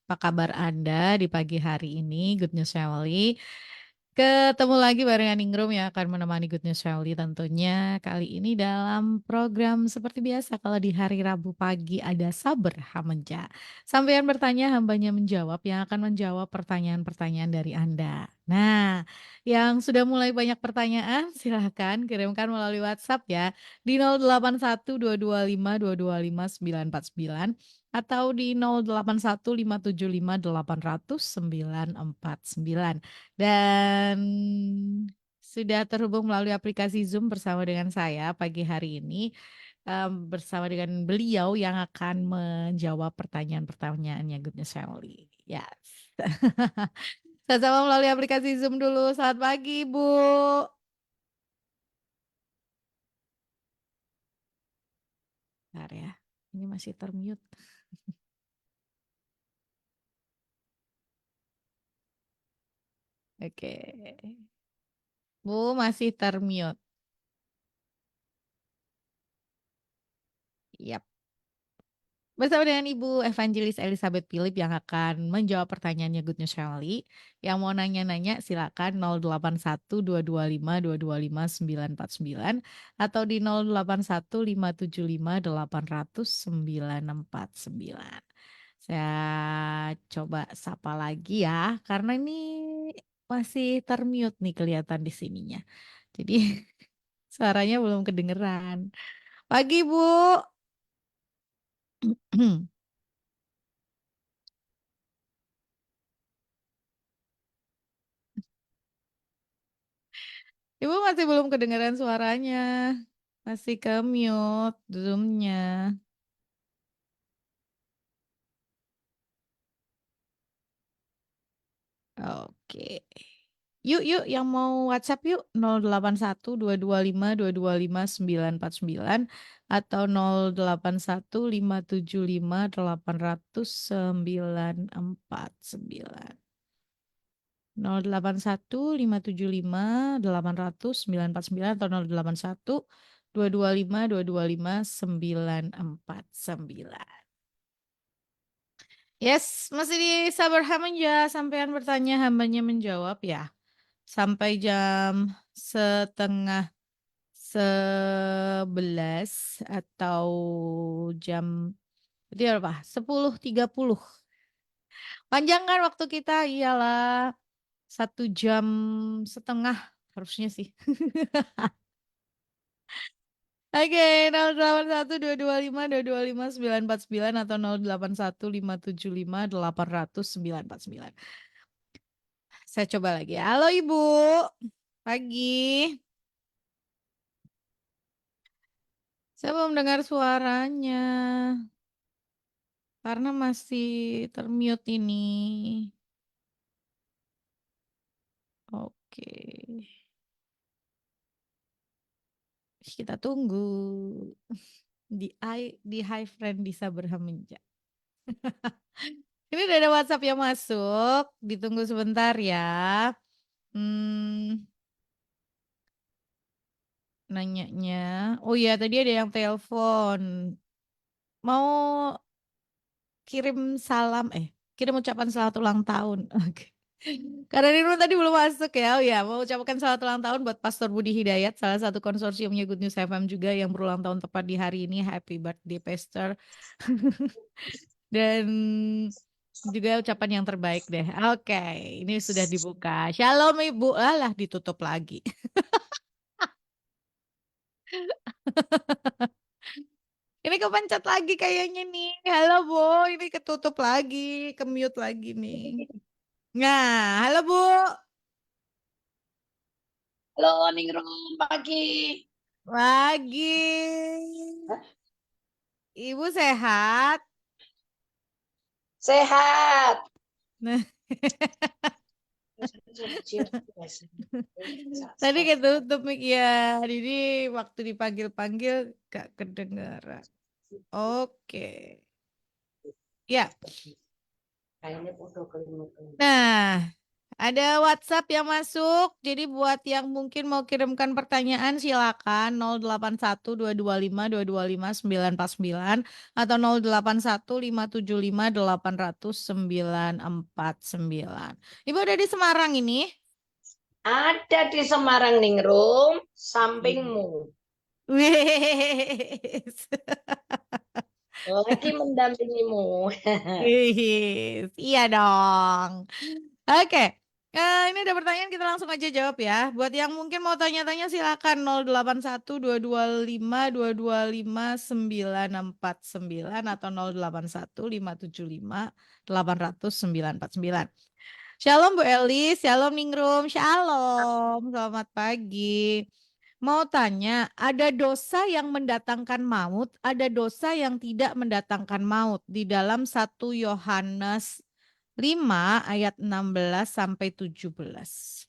Apa kabar Anda di pagi hari ini, Good News Family? Ketemu lagi barengan Ningrum yang akan menemani Good News Family tentunya kali ini dalam program seperti biasa kalau di hari Rabu pagi ada Saber Hamenja. Sampean bertanya, hambanya menjawab yang akan menjawab pertanyaan-pertanyaan dari Anda. Nah, yang sudah mulai banyak pertanyaan silahkan kirimkan melalui WhatsApp ya di 081225225949 atau di 081575 800 949. Dan sudah terhubung melalui aplikasi Zoom bersama dengan saya pagi hari ini bersama dengan beliau yang akan menjawab pertanyaan-pertanyaannya Goodness Family. Yes. Sama melalui aplikasi Zoom dulu. Selamat pagi, Bu. Bentar ya. Ini masih termute. Oke. Bu masih termute. Yap. Bersama dengan Ibu Evangelis Elizabeth Philip yang akan menjawab pertanyaannya Good News Family. Yang mau nanya-nanya silakan 081225225949 atau di 0815757800 949. Saya coba sapa lagi ya, karena ini masih termute nih kelihatan di sininya. Jadi suaranya belum kedengeran. Pagi Bu. Ibu masih belum kedengaran suaranya. Masih ke mute Zoom-nya. Oke. Yuk, yuk yang mau WhatsApp yuk 081225225949 atau 0815757800 949. 0815757800 949 atau 081225225949. Yes, masih di Sabar Hamanja, sampean bertanya hambanya menjawab ya. Sampai jam setengah 11 atau jam itu apa? 10.30. Panjang kan waktu kita? Iyalah 1 jam setengah harusnya sih. Oke, 081225225949 atau 0815757800 949. Saya coba lagi ya. Halo Ibu, pagi. Saya belum dengar suaranya karena masih termute ini. Oke, kita tunggu di high friend bisa berhamenja. Ini udah ada WhatsApp yang masuk. Ditunggu sebentar ya. Hmm, nanyanya. Oh iya, tadi ada yang telepon. Mau kirim salam, kirim ucapan selamat ulang tahun. Oke. Karena Nino tadi belum masuk ya. Oh ya, mau ucapkan selamat ulang tahun buat Pastor Budi Hidayat, salah satu konsorsiumnya Good News FM juga yang berulang tahun tepat di hari ini. Happy birthday, Pastor. Dan juga ucapan yang terbaik deh. Oke, ini sudah dibuka. Shalom Ibu. Alah, ditutup lagi. Ini kepencet lagi kayaknya nih. Halo Bu, ini ketutup lagi, ke-mute lagi nih. Nah, halo Bu. Halo, Ningrum pagi. Pagi. Ibu sehat? Sehat. Nah, tadi ketutup mic ya. Jadi waktu dipanggil-panggil gak kedengaran. Oke. Ya. Kayaknya udah kelima. Nah, Ada WhatsApp yang masuk. Jadi buat yang mungkin mau kirimkan pertanyaan silakan 081225225949 atau 081575800949. Ibu ada di Semarang ini? Ada di Semarang Ningrum, Iya. sampingmu. Wes. Lagi mendampingimu. Wis, iya dong. Oke. Ini ada pertanyaan kita langsung aja jawab ya. Buat yang mungkin mau tanya-tanya silakan 081225225949 atau 081575800949. Shalom Bu Elis, shalom Ningrum, shalom. Selamat pagi. Mau tanya, ada dosa yang mendatangkan maut, ada dosa yang tidak mendatangkan maut di dalam 1 Yohanes 5 ayat 16 sampai 17.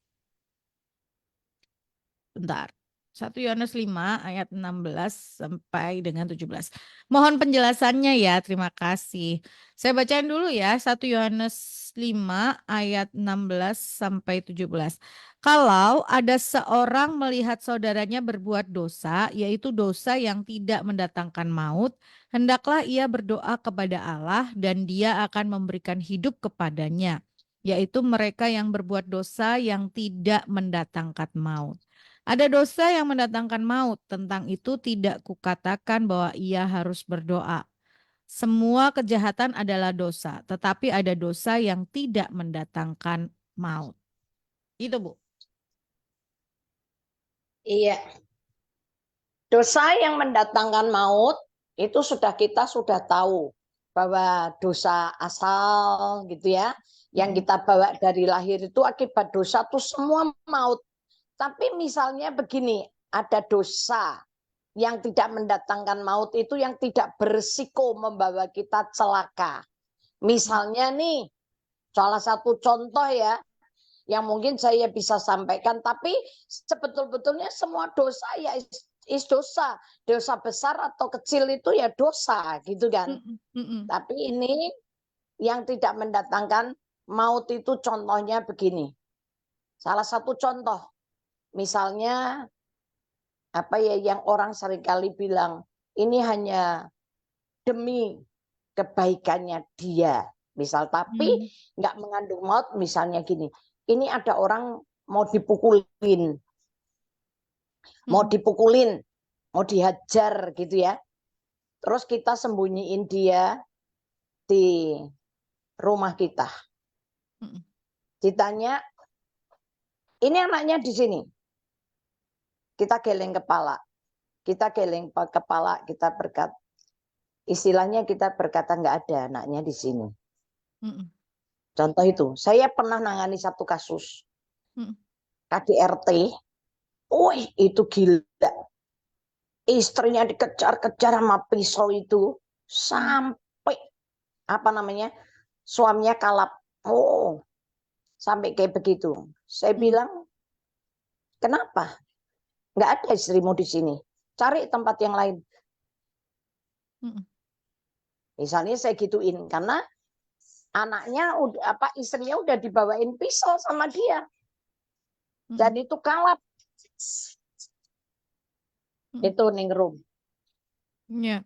Bentar. 1 Yohanes 5 ayat 16 sampai dengan 17. Mohon penjelasannya ya, terima kasih. Saya bacain dulu ya, 1 Yohanes 5 ayat 16 sampai 17. Kalau ada seorang melihat saudaranya berbuat dosa, yaitu dosa yang tidak mendatangkan maut, hendaklah ia berdoa kepada Allah dan Dia akan memberikan hidup kepadanya, yaitu mereka yang berbuat dosa yang tidak mendatangkan maut. Ada dosa yang mendatangkan maut, tentang itu tidak kukatakan bahwa ia harus berdoa. Semua kejahatan adalah dosa, tetapi ada dosa yang tidak mendatangkan maut. Itu Bu. Iya, dosa yang mendatangkan maut itu kita sudah tahu bahwa dosa asal gitu ya, yang kita bawa dari lahir itu akibat dosa tuh semua maut. Tapi misalnya begini, ada dosa yang tidak mendatangkan maut itu yang tidak berisiko membawa kita celaka. Misalnya nih, salah satu contoh ya, yang mungkin saya bisa sampaikan, tapi sebetul-betulnya semua dosa ya dosa. Dosa besar atau kecil itu ya dosa gitu kan. Tapi ini yang tidak mendatangkan maut itu contohnya begini. Salah satu contoh, misalnya apa ya yang orang seringkali bilang ini hanya demi kebaikannya dia, misal, tapi nggak mengandung maut. Misalnya gini, ini ada orang mau dipukulin, mau dihajar gitu ya, terus kita sembunyiin dia di rumah kita, ditanya ini anaknya di sini, kita geleng kepala, kita berkata, istilahnya kita berkata nggak ada anaknya di sini. Contoh itu, saya pernah nangani satu kasus KDRT, itu gila, istrinya dikejar-kejar sama pisau itu sampai suaminya kalap, sampai kayak begitu. Saya bilang, kenapa? Nggak ada istrimu di sini, cari tempat yang lain. Misalnya saya gituin, karena anaknya istrinya udah dibawain pisau sama dia, dan itu kalap. Itu Ningrum. Ya.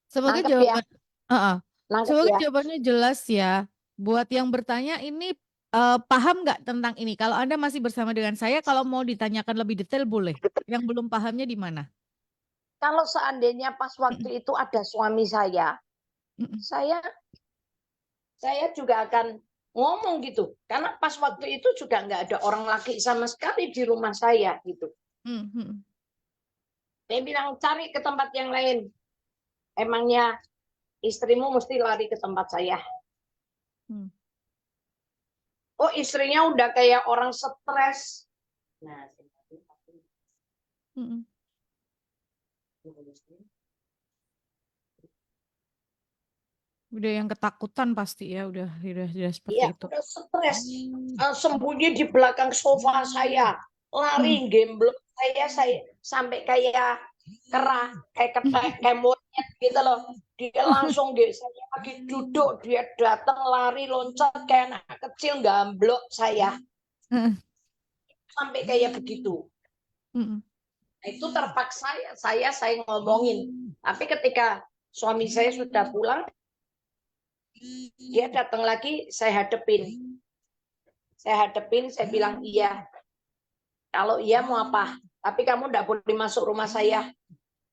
Semoga Nangkep jawaban, semoga ya. jawabannya jelas ya. Buat yang bertanya ini paham nggak tentang ini? Kalau Anda masih bersama dengan saya, kalau mau ditanyakan lebih detail boleh. Yang belum pahamnya di mana? Kalau seandainya pas waktu itu ada suami saya juga akan ngomong gitu. Karena pas waktu itu juga nggak ada orang laki sama sekali di rumah saya gitu. Saya bilang cari ke tempat yang lain. Emangnya istrimu mesti lari ke tempat saya? Oh, istrinya udah kayak orang stres. Nah, udah yang ketakutan pasti ya, udah seperti iya, itu. udah stres. Sembunyi di belakang sofa saya, lari gemblok saya sampai kayak kerah, kayak monyet gitu loh. Dia langsung saya lagi duduk, dia datang lari loncat kayak anak kecil gamblok saya sampai kayak begitu. Nah, itu terpaksa saya ngomongin. Tapi ketika suami saya sudah pulang, dia datang lagi, saya hadepin. Saya bilang iya. Kalau iya mau apa? Tapi kamu tidak boleh masuk rumah saya.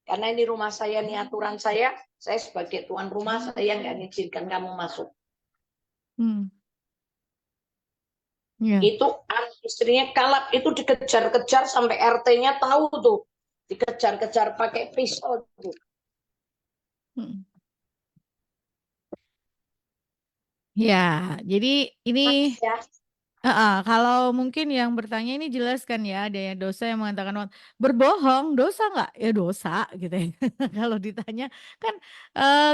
Karena ini rumah saya, ini aturan saya sebagai tuan rumah, saya nggak mengizinkan kamu masuk. Yeah. Itu istrinya kalap, itu dikejar-kejar sampai RT-nya tahu tuh. Dikejar-kejar pakai pisau tuh. Ya, jadi ini Ya. kalau mungkin yang bertanya ini jelaskan ya, ada yang dosa yang mengatakan berbohong, dosa nggak? Ya dosa gitu ya. Kalau ditanya kan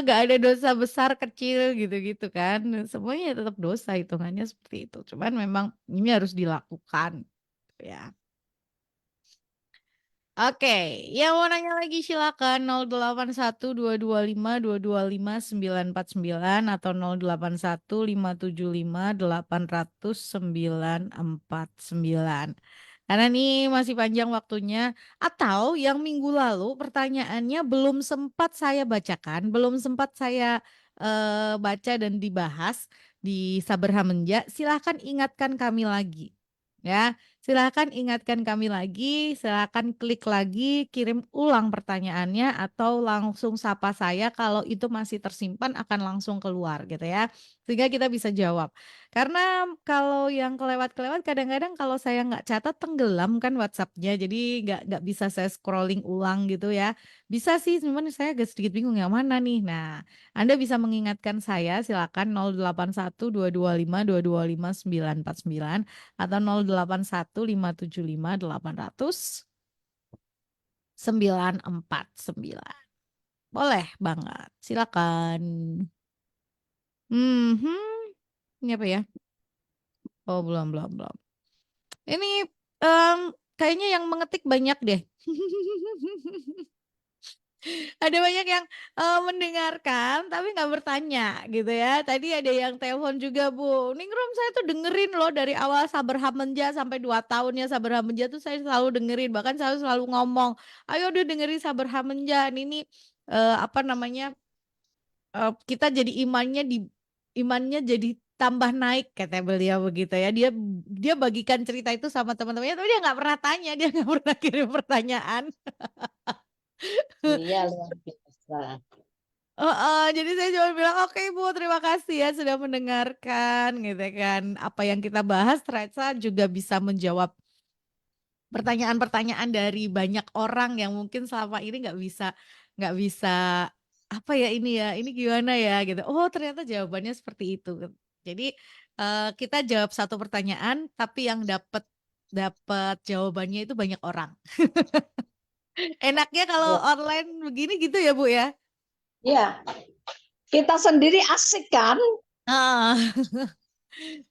nggak ada dosa besar kecil gitu-gitu kan, semuanya tetap dosa hitungannya seperti itu. Cuman memang ini harus dilakukan, ya. Oke, yang mau nanya lagi silakan 081225225949 atau 081575 800 949. Karena nih masih panjang waktunya. Atau yang minggu lalu pertanyaannya belum sempat saya bacakan, belum sempat saya baca dan dibahas di Saber Hamenja, silahkan ingatkan kami lagi. Ya, silahkan ingatkan kami lagi, silahkan klik lagi, kirim ulang pertanyaannya atau langsung sapa saya kalau itu masih tersimpan akan langsung keluar gitu ya. Sehingga kita bisa jawab. Karena kalau yang kelewat-kelewat kadang-kadang kalau saya nggak catat tenggelam kan WhatsApp-nya, jadi nggak bisa saya scrolling ulang gitu ya. Bisa sih, cuman saya agak sedikit bingung yang mana nih. Nah, Anda bisa mengingatkan saya silakan 081225225949 atau 081575800949. Boleh banget. Silakan. Ini apa ya? Oh, belum, belum, belum. Ini em, kayaknya yang mengetik banyak deh. Ada banyak yang mendengarkan tapi nggak bertanya gitu ya. Tadi ada yang telepon juga Bu. Ningrum saya tuh dengerin loh dari awal Saber Hamenja sampai 2 tahunnya Saber Hamenja tuh saya selalu dengerin. Bahkan saya selalu ngomong, ayo deh dengerin Saber Hamenja. Ini apa namanya kita jadi imannya jadi tambah naik kata beliau begitu ya. Dia bagikan cerita itu sama teman-temannya tapi dia nggak pernah tanya, dia nggak pernah kirim pertanyaan. Iya, luar biasa. Jadi saya cuma bilang oke Bu, terima kasih ya sudah mendengarkan gitu kan. Apa yang kita bahas ternyata juga bisa menjawab pertanyaan-pertanyaan dari banyak orang yang mungkin selama ini nggak bisa apa ya ini gimana ya gitu. Oh ternyata jawabannya seperti itu. Jadi kita jawab satu pertanyaan tapi yang dapat dapat jawabannya itu banyak orang. Enaknya kalau Ya. online begini gitu ya Bu ya. Ya, kita sendiri asik kan? Ah.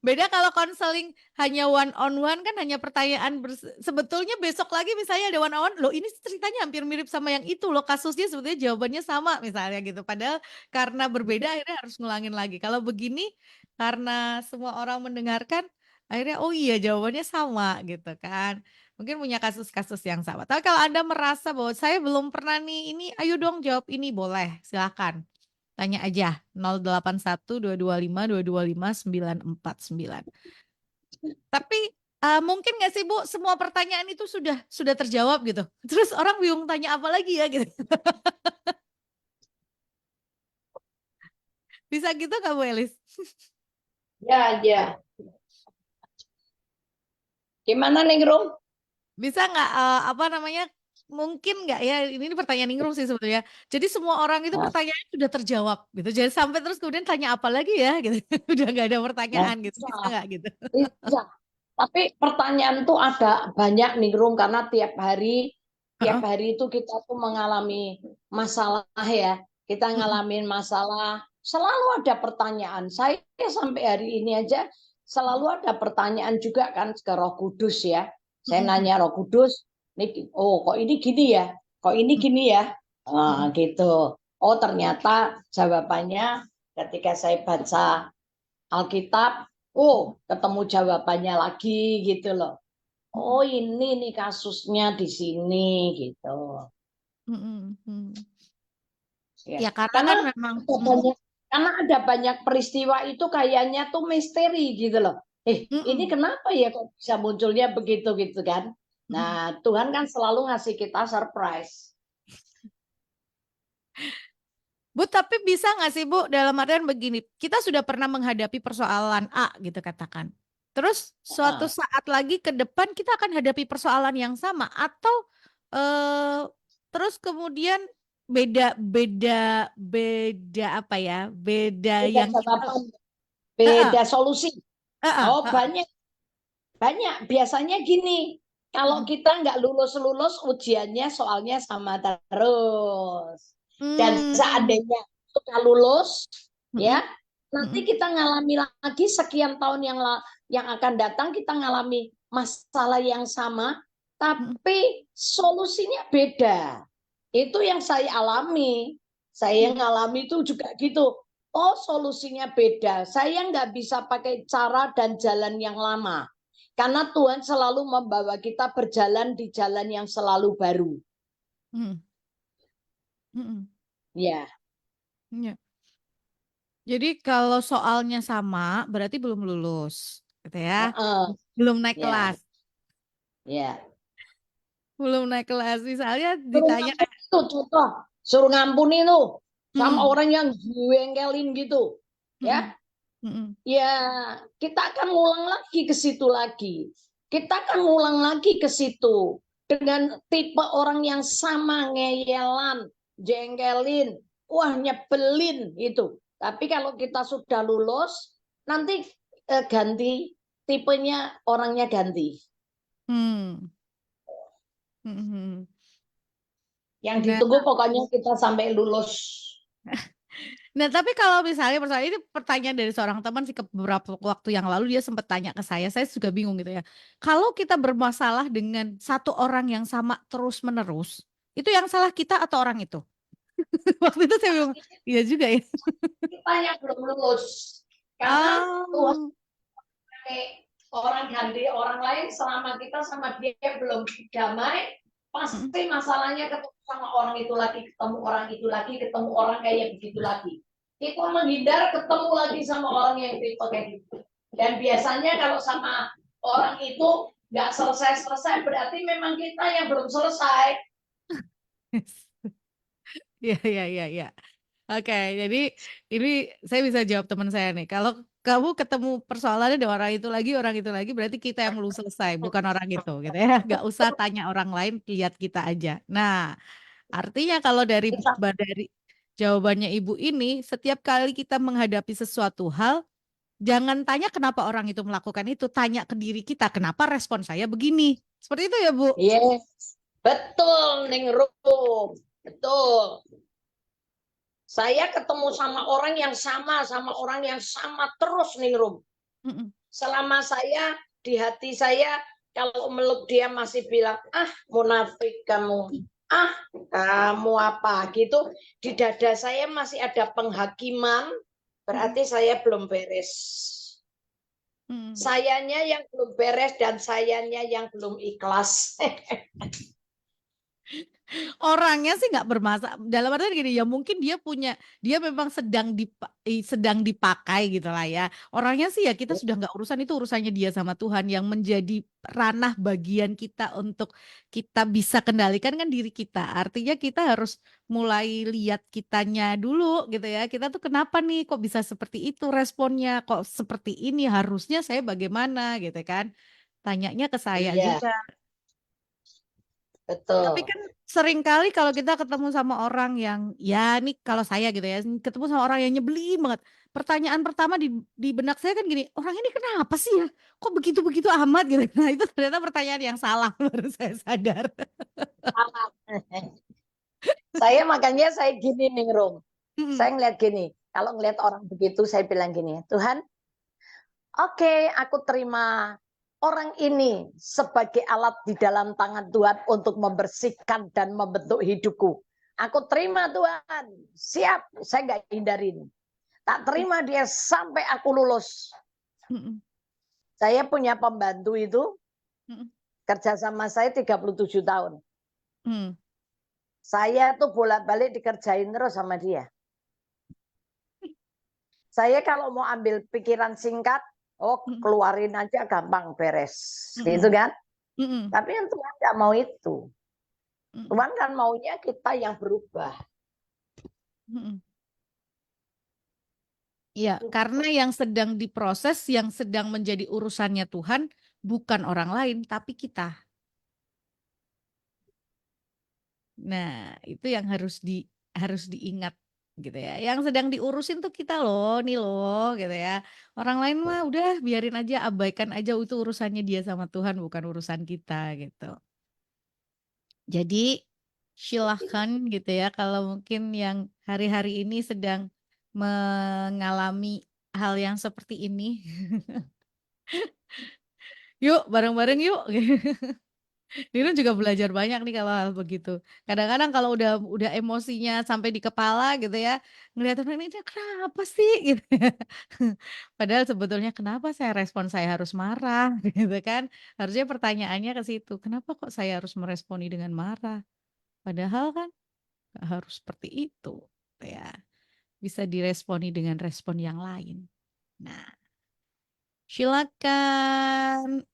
Beda kalau konseling hanya one on one kan hanya pertanyaan sebetulnya besok lagi misalnya ada one on one, loh ini ceritanya hampir mirip sama yang itu loh kasusnya sebetulnya jawabannya sama misalnya gitu. Padahal karena berbeda akhirnya harus ngulangin lagi. Kalau begini karena semua orang mendengarkan akhirnya oh iya jawabannya sama gitu kan. Mungkin punya kasus-kasus yang sama. Tapi kalau Anda merasa bahwa saya belum pernah nih ini ayo dong jawab ini boleh silakan. Tanya aja 081225225949. Tapi mungkin nggak sih Bu semua pertanyaan itu sudah terjawab gitu. Terus orang bingung tanya apa lagi ya gitu. Bisa gitu nggak Bu Elis? Ya, ya. Gimana nih, Rum? Bisa nggak apa namanya? Mungkin nggak ya ini pertanyaan Ningrum sih sebetulnya. Jadi semua orang itu Nah, pertanyaannya sudah terjawab gitu. Jadi sampai terus kemudian tanya apa lagi ya gitu. Udah nggak ada pertanyaan gitu. bisa, Bisa nggak gitu? bisa. Tapi pertanyaan tuh ada banyak nih, Rum, karena tiap Heeh. hari itu kita tuh mengalami masalah ya. Kita Mm-mm. ngalamin masalah, selalu ada pertanyaan. Saya sampai hari ini aja selalu ada pertanyaan juga kan ke Roh Kudus ya. Saya Mm-mm. nanya Roh Kudus, nih, oh kok ini gini ya? kok ini gini ya? Mm-mm. Gitu. Oh, ternyata jawabannya ketika saya baca Alkitab, oh, ketemu jawabannya lagi gitu loh. Mm-mm. Oh, ini nih kasusnya di sini gitu. Mm-mm. Mm-mm. Ya. Ya karena Karena kan memang ada banyak peristiwa itu kayaknya tuh misteri gitu loh. Ini mm-mm. kenapa ya kok bisa munculnya begitu gitu kan? Mm-mm. Nah, Tuhan kan selalu ngasih kita surprise. Bu, tapi bisa nggak sih Bu, dalam artian begini, kita sudah pernah menghadapi persoalan A gitu katakan. Terus suatu Heeh. saat lagi ke depan kita akan hadapi persoalan yang sama atau eh, terus kemudian beda beda beda apa ya? Beda Beda yang kita jawaban, Heeh, beda solusi. heeh, Oh, heeh. banyak. Banyak. Biasanya gini, kalau Mm, kita nggak lulus-lulus ujiannya soalnya sama terus. Dan mm, seandainya kita lulus, mm, ya nanti mm, kita ngalami lagi sekian tahun yang akan datang kita ngalami masalah yang sama, mm, tapi solusinya beda. Itu yang saya alami. Saya mm, ngalami itu juga gitu. Oh, solusinya beda. Saya nggak bisa pakai cara dan jalan yang lama. Karena Tuhan selalu membawa kita berjalan di jalan yang selalu baru. mm, mm, Ya, mm, ya. Jadi kalau soalnya sama berarti belum lulus, gitu ya. heeh, Belum naik ya, kelas. ya. Belum naik kelas. Misalnya Suruh ditanya ngampuni kayak, itu contoh. Suruh ngampuni tuh sama mm, orang yang jengkelin gitu. Ya, mm, mm, ya kita akan ngulang lagi ke situ lagi. Kita akan ngulang lagi ke situ dengan tipe orang yang sama ngeyelan, jengkelin, wah nyebelin itu. Tapi kalau kita sudah lulus, nanti ganti tipenya orangnya ganti. mm, mm, mm. Yang Nah, ditunggu pokoknya kita sampai lulus. nah, tapi kalau misalnya persoalan ini pertanyaan dari seorang teman sih ke beberapa waktu yang lalu dia sempat tanya ke saya juga bingung gitu ya. Kalau kita bermasalah dengan satu orang yang sama terus menerus, itu yang salah kita atau orang itu? Waktu itu saya bingung. Iya juga ya. Kita yang belum lulus. Karena Tuhan Oh. pakai orang ganti orang lain selama kita sama dia belum damai, Mm, pasti masalahnya ketemu sama orang itu lagi, ketemu orang itu lagi, ketemu orang kayak begitu lagi. Kita menghindar ketemu lagi sama orang yang tipe kayak gitu. Dan biasanya kalau sama orang itu nggak selesai-selesai, berarti memang kita yang belum selesai. Iya, iya, iya, iya. Oke, jadi ini saya bisa jawab teman saya nih. Kalau kamu ketemu persoalannya dengan orang itu lagi, berarti kita yang belum selesai, bukan orang itu, gitu ya. Gak usah tanya orang lain, lihat kita aja. Nah, artinya kalau Kita, dari jawabannya ibu ini, setiap kali kita menghadapi sesuatu hal, jangan tanya kenapa orang itu melakukan itu, tanya ke diri kita, kenapa respon saya begini. Seperti itu ya, Bu? yes, betul, Ning Rum. Betul. Saya ketemu sama orang yang sama orang yang sama terus nih Rum. Mm-mm. Selama saya di hati saya kalau meluk dia masih bilang munafik kamu, kamu apa gitu. Di dada saya masih ada penghakiman, Mm-mm. berarti saya belum beres. Mm-mm. Sayanya yang belum beres dan sayanya yang belum ikhlas. Orangnya sih nggak bermasalah dalam artian gini ya mungkin dia memang sedang dipakai gitu lah ya orangnya sih ya kita sudah nggak urusan itu urusannya dia sama Tuhan yang menjadi ranah bagian kita untuk kita bisa kendalikan kan diri kita artinya kita harus mulai lihat kitanya dulu gitu ya kita tuh kenapa nih kok bisa seperti itu responnya kok seperti ini harusnya saya bagaimana gitu kan tanyanya ke saya Iya, juga. Tapi betul. kan sering kali kalau kita ketemu sama orang yang ya nih kalau saya gitu ya ketemu sama orang yang nyebelin banget. Pertanyaan pertama di benak saya kan gini, orang ini kenapa sih ya? Kok begitu-begitu amat gitu. Nah, itu ternyata pertanyaan yang salah baru saya sadar. Saya makanya saya gini nih Rum. Mm, Saya ngeliat gini, kalau ngeliat orang begitu saya bilang gini, Tuhan, oke, aku terima orang ini sebagai alat di dalam tangan Tuhan untuk membersihkan dan membentuk hidupku. Aku terima Tuhan, siap, saya nggak hindarin. Tak terima dia sampai aku lulus. Saya punya pembantu itu, kerja sama saya 37 tahun. Saya tuh bolak-balik dikerjain terus sama dia. Saya kalau mau ambil pikiran singkat, keluarin aja gampang beres. Gitu kan? Tapi yang Tuhan nggak mau itu. Tuhan kan maunya kita yang berubah. Ya, karena yang sedang diproses, yang sedang menjadi urusannya Tuhan, bukan orang lain, tapi kita. Nah, itu yang harus diingat gitu ya. Yang sedang diurusin tuh kita loh, nih loh, gitu ya. Orang lain mah udah biarin aja, abaikan aja itu urusannya dia sama Tuhan, bukan urusan kita gitu. Jadi silahkan gitu ya, kalau mungkin yang hari-hari ini sedang mengalami hal yang seperti ini. Yuk, bareng-bareng yuk. Nino juga belajar banyak nih kalau hal begitu. Kadang-kadang kalau udah emosinya sampai di kepala gitu ya, ngeliat orang ini kenapa sih gitu ya. Padahal sebetulnya kenapa saya harus marah gitu kan. Harusnya pertanyaannya ke situ. Kenapa kok saya harus meresponi dengan marah? Padahal kan nggak harus seperti itu gitu ya. Bisa diresponi dengan respon yang lain. Nah, silakan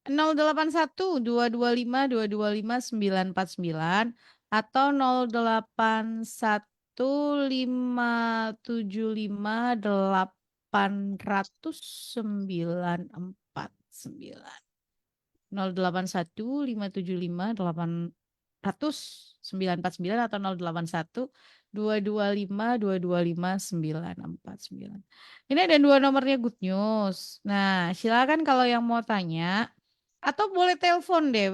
081 225 225 949 atau 081 575 800 949. 081 575 800 949 atau 081 225 225 949. Ini ada dua nomornya Good News. Nah, silakan kalau yang mau tanya atau boleh telepon deh,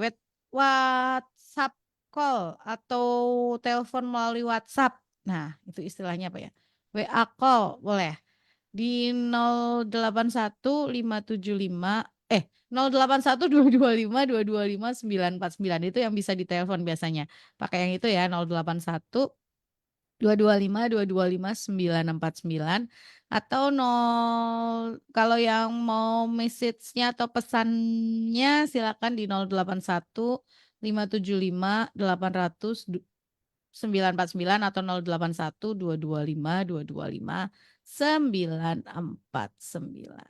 WhatsApp call atau telepon melalui WhatsApp. Nah, itu istilahnya apa ya? WA call boleh di 081575 081 225 225 itu yang bisa ditelepon biasanya. Pakai yang itu ya 081 225 225 949 atau kalau yang mau message-nya atau pesannya silakan di 081 575 800 949 atau 081 225 225 949.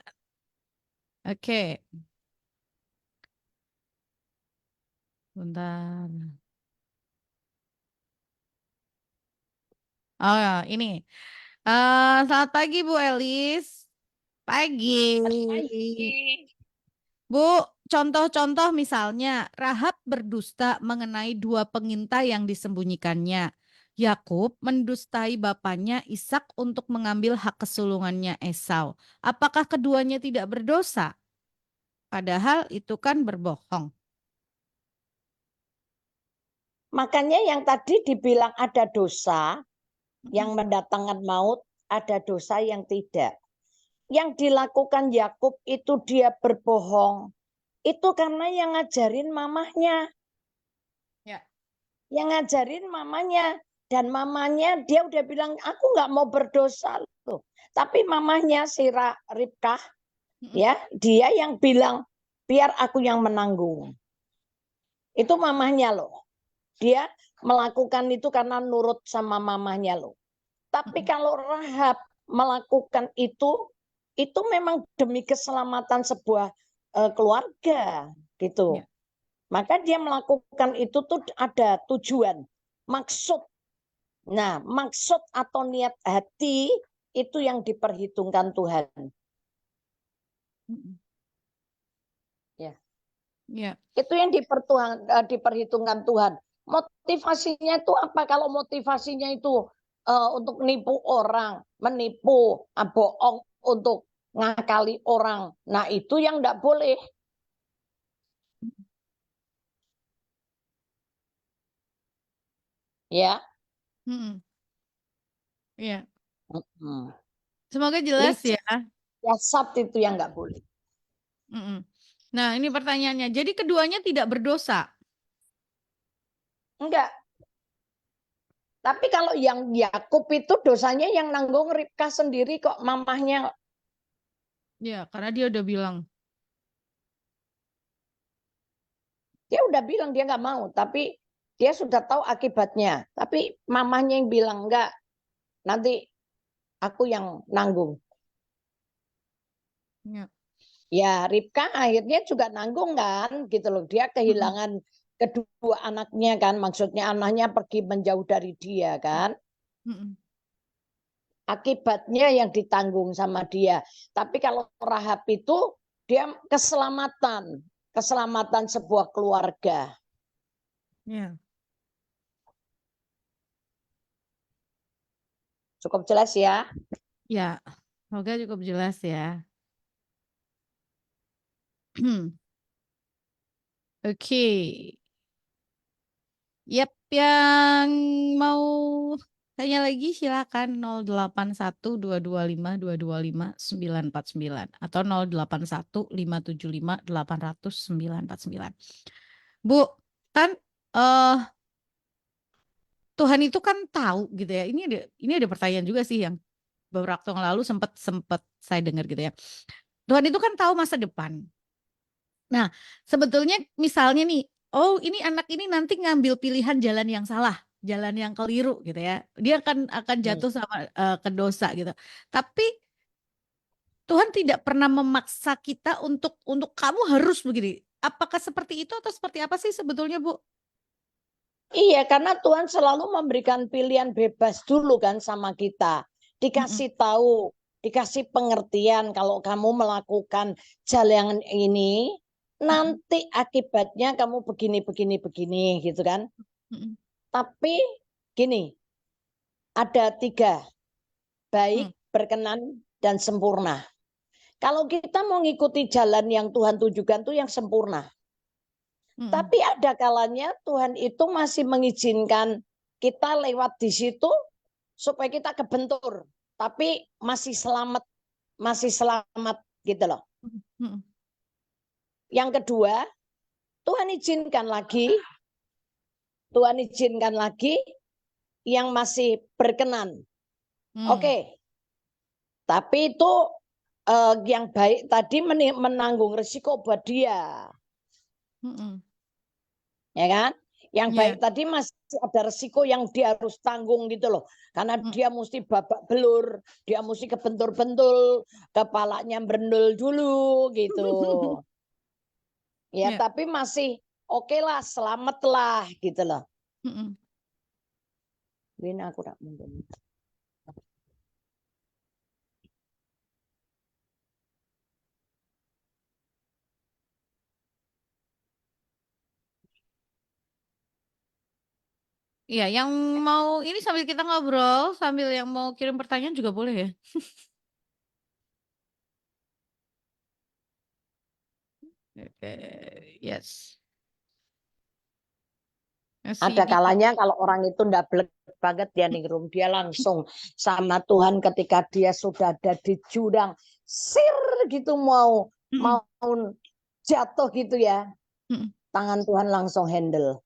Oke, bentar. Oh ya, ini. Selamat pagi Bu Elis. Pagi. Bu, contoh-contoh misalnya Rahab berdusta mengenai dua pengintai yang disembunyikannya. Yakub mendustai bapaknya Ishak untuk mengambil hak kesulungannya Esau. Apakah keduanya tidak berdosa? Padahal itu kan berbohong. Makanya yang tadi dibilang ada dosa yang mendatangkan maut, ada dosa yang tidak. Yang dilakukan Yakub itu dia berbohong. Itu karena yang ngajarin mamahnya. Ya. Yang ngajarin mamanya. Dan mamanya dia udah bilang, aku nggak mau berdosa loh. Tapi mamahnya si Ribkah, ya, dia yang bilang, biar aku yang menanggung. Itu mamahnya loh. Dia melakukan itu karena nurut sama mamahnya loh. Tapi kalau Rahab melakukan itu memang demi keselamatan sebuah keluarga gitu. Ya. Maka dia melakukan itu tuh ada tujuan, maksud. Nah, maksud atau niat hati itu yang diperhitungkan Tuhan. Ya. Ya. Itu yang diperhitungkan Tuhan. Motivasinya itu apa? Kalau motivasinya itu untuk nipu orang, menipu, bohong untuk ngakali orang. Nah, itu yang enggak boleh. Ya. Iya. Hmm. Semoga jelas Licik. ya. Jasad itu yang nggak boleh. Mm-mm. Nah, ini pertanyaannya. Jadi keduanya tidak berdosa? Enggak. Tapi kalau yang Yakub itu dosanya yang nanggung Ribka sendiri kok, mamahnya. Ya, karena dia udah bilang. Dia udah bilang dia nggak mau, tapi dia sudah tahu akibatnya. Tapi mamahnya yang bilang enggak, nanti aku yang nanggung. Ya. Ya, Ribka akhirnya juga nanggung kan, gitu loh. Dia Mm-mm. kehilangan kedua anaknya kan, maksudnya anaknya pergi menjauh dari dia kan. Mm-mm. Akibatnya yang ditanggung sama dia. Tapi kalau Rahab itu dia keselamatan, keselamatan sebuah keluarga. Ya. Cukup jelas ya. Ya, semoga cukup jelas ya. Oke. Yap, yang mau tanya lagi silakan 081225225949 atau 081575 800 949. Bu, kan eh Tuhan itu kan tahu gitu ya. Ini ada pertanyaan juga sih yang beberapa waktu yang lalu sempat sempat saya dengar gitu ya. Tuhan itu kan tahu masa depan. Nah, sebetulnya misalnya nih, oh ini anak ini nanti ngambil pilihan jalan yang salah, jalan yang keliru gitu ya. Dia akan jatuh sama ke dosa gitu. Tapi Tuhan tidak pernah memaksa kita untuk kamu harus begini. Apakah seperti itu atau seperti apa sih sebetulnya, Bu? Iya, karena Tuhan selalu memberikan pilihan bebas dulu kan sama kita. Mm-mm, Dikasih tahu, dikasih pengertian kalau kamu melakukan jalan ini, mm-mm, nanti akibatnya kamu begini, begini, begini gitu kan. mm-mm, Tapi gini, ada tiga, mm, baik, berkenan, dan sempurna. Kalau kita mau ngikuti jalan yang Tuhan tujukan tuh yang sempurna. mm-mm, Tapi ada kalanya Tuhan itu masih mengizinkan kita lewat di situ supaya kita kebentur, tapi masih selamat gitu loh. mm-mm, Yang kedua, Tuhan izinkan lagi, Tuhan izinkan lagi yang masih berkenan. mm, Oke, tapi itu yang baik tadi menanggung risiko buat dia, mm-mm. ya kan? Yang baik Ya, tadi masih ada resiko yang dia harus tanggung gitu loh. Karena mm. dia mesti babak belur, dia mesti kebentur-bentul, kepalanya berendul dulu gitu. Ya, Ya, tapi masih oke lah, selamat lah gitu loh. mm-mm. Ini aku tak mungkin. Iya, yang mau ini sambil kita ngobrol, sambil yang mau kirim pertanyaan juga boleh ya. Oke, yes. Masih Ada di. kalanya kalau orang itu ndablek banget dia ningrum, dia langsung sama Tuhan ketika dia sudah ada di jurang, sir gitu mau Mm-mm, mau jatuh gitu ya. mm-mm, Tangan Tuhan langsung handle.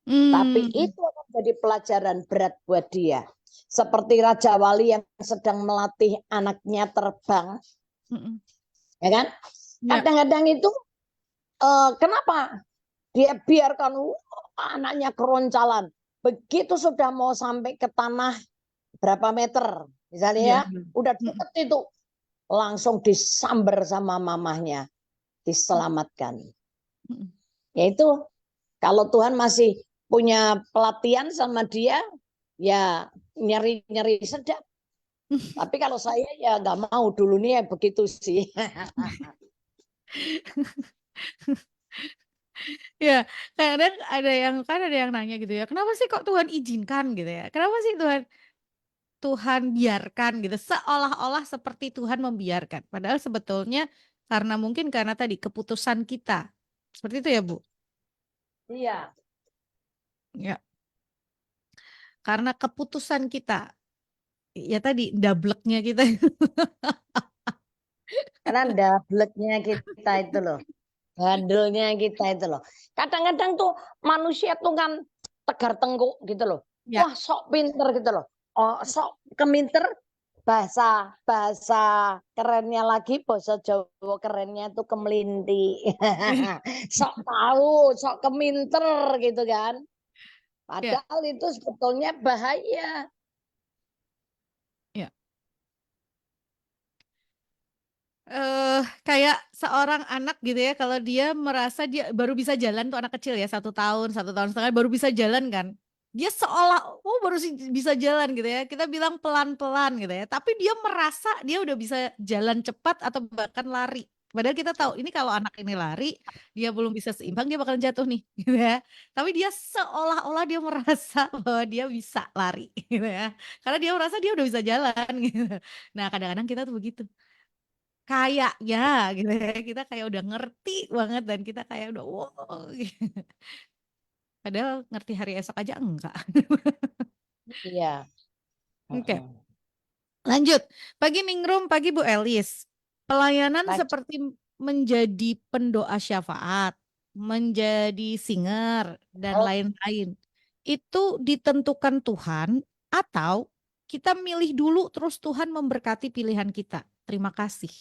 Tapi mm, itu akan jadi pelajaran berat buat dia. Seperti Raja Wali yang sedang melatih anaknya terbang, mm-mm. ya kan? Ya. Kadang-kadang itu kenapa dia biarkan anaknya keroncalan. Begitu sudah mau sampai ke tanah berapa meter, misalnya Iya. ya, udah Mm-mm, deket itu, langsung disamber sama mamahnya, diselamatkan. mm-mm. Yaitu kalau Tuhan masih punya pelatihan sama dia, ya nyeri-nyeri sedap. Tapi kalau saya ya nggak mau dulu nih ya begitu sih. Ya, kadang ada yang kan ada yang nanya gitu ya, kenapa sih kok Tuhan izinkan gitu ya? Kenapa sih Tuhan Tuhan biarkan gitu? Seolah-olah seperti Tuhan membiarkan. Padahal sebetulnya karena mungkin karena tadi keputusan kita. Seperti itu ya, Bu. Iya. Ya, karena keputusan kita. Ya tadi dableknya kita. Karena dableknya kita itu loh. Bandelnya kita itu loh. Kadang-kadang tuh manusia tuh kan tegar tengkuk gitu loh. Ya. Wah, sok pinter gitu loh. Oh, sok keminter bahasa bahasa kerennya lagi bahasa Jawa kerennya tuh kemelinti. Sok tahu, sok keminter gitu kan. Ya. Padahal itu sebetulnya bahaya. Ya. Kayak seorang anak gitu ya, kalau dia merasa dia baru bisa jalan tuh anak kecil ya 1 tahun, 1 tahun setengah baru bisa jalan kan. Dia seolah oh baru bisa jalan gitu ya. Kita bilang pelan-pelan gitu ya. Tapi dia merasa dia udah bisa jalan cepat atau bahkan lari. Padahal kita tahu ini kalau anak ini lari, dia belum bisa seimbang dia bakalan jatuh nih gitu ya. Tapi dia seolah-olah dia merasa bahwa dia bisa lari gitu ya. Karena dia merasa dia udah bisa jalan gitu. Nah, kadang-kadang kita tuh begitu. Kayaknya gitu ya, kita kayak udah ngerti banget dan kita kayak udah wow, padahal ngerti hari esok aja enggak. Iya. Oke, Heeh. lanjut. Pagi Ningrum, pagi Bu Elis. Pelayanan Baik. seperti menjadi pendoa syafaat, menjadi singer, dan lain-lain. Itu ditentukan Tuhan atau kita milih dulu terus Tuhan memberkati pilihan kita. Terima kasih.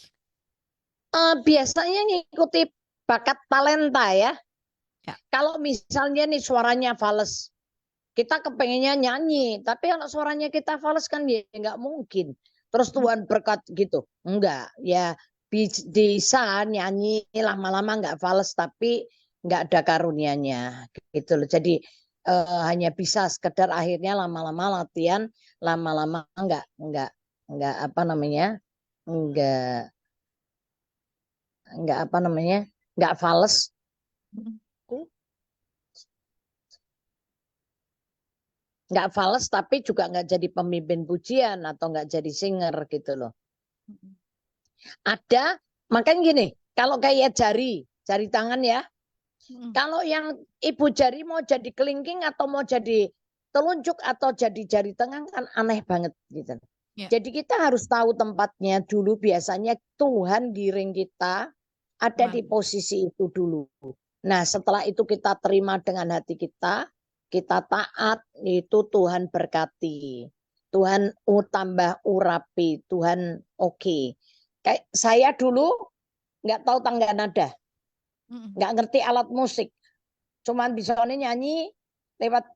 Biasanya ngikuti bakat talenta ya. Ya. Kalau misalnya nih suaranya fals, kita kepengennya nyanyi, tapi kalau suaranya kita fals kan ya nggak mungkin. Terus Tuhan berkat gitu, enggak ya bisa nyanyi lama-lama nggak fals tapi nggak ada karunianya gitu loh. Jadi hanya bisa sekedar akhirnya lama-lama latihan, lama-lama nggak apa namanya, nggak apa namanya, nggak fals. Nggak fals tapi juga nggak jadi pemimpin pujian atau nggak jadi singer gitu loh. Ada, makanya gini, kalau kayak jari tangan ya, kalau yang ibu jari mau jadi kelingking atau mau jadi telunjuk atau jadi jari tengah kan aneh banget gitu. Ya. Jadi kita harus tahu tempatnya dulu. Biasanya Tuhan giring kita ada di posisi itu dulu. Nah setelah itu kita terima dengan hati kita taat, itu Tuhan berkati. Tuhan tambah urapi, Tuhan oke. Kayak saya dulu nggak tahu tangga nada, nggak ngerti alat musik, cuman bisa nyanyi lewat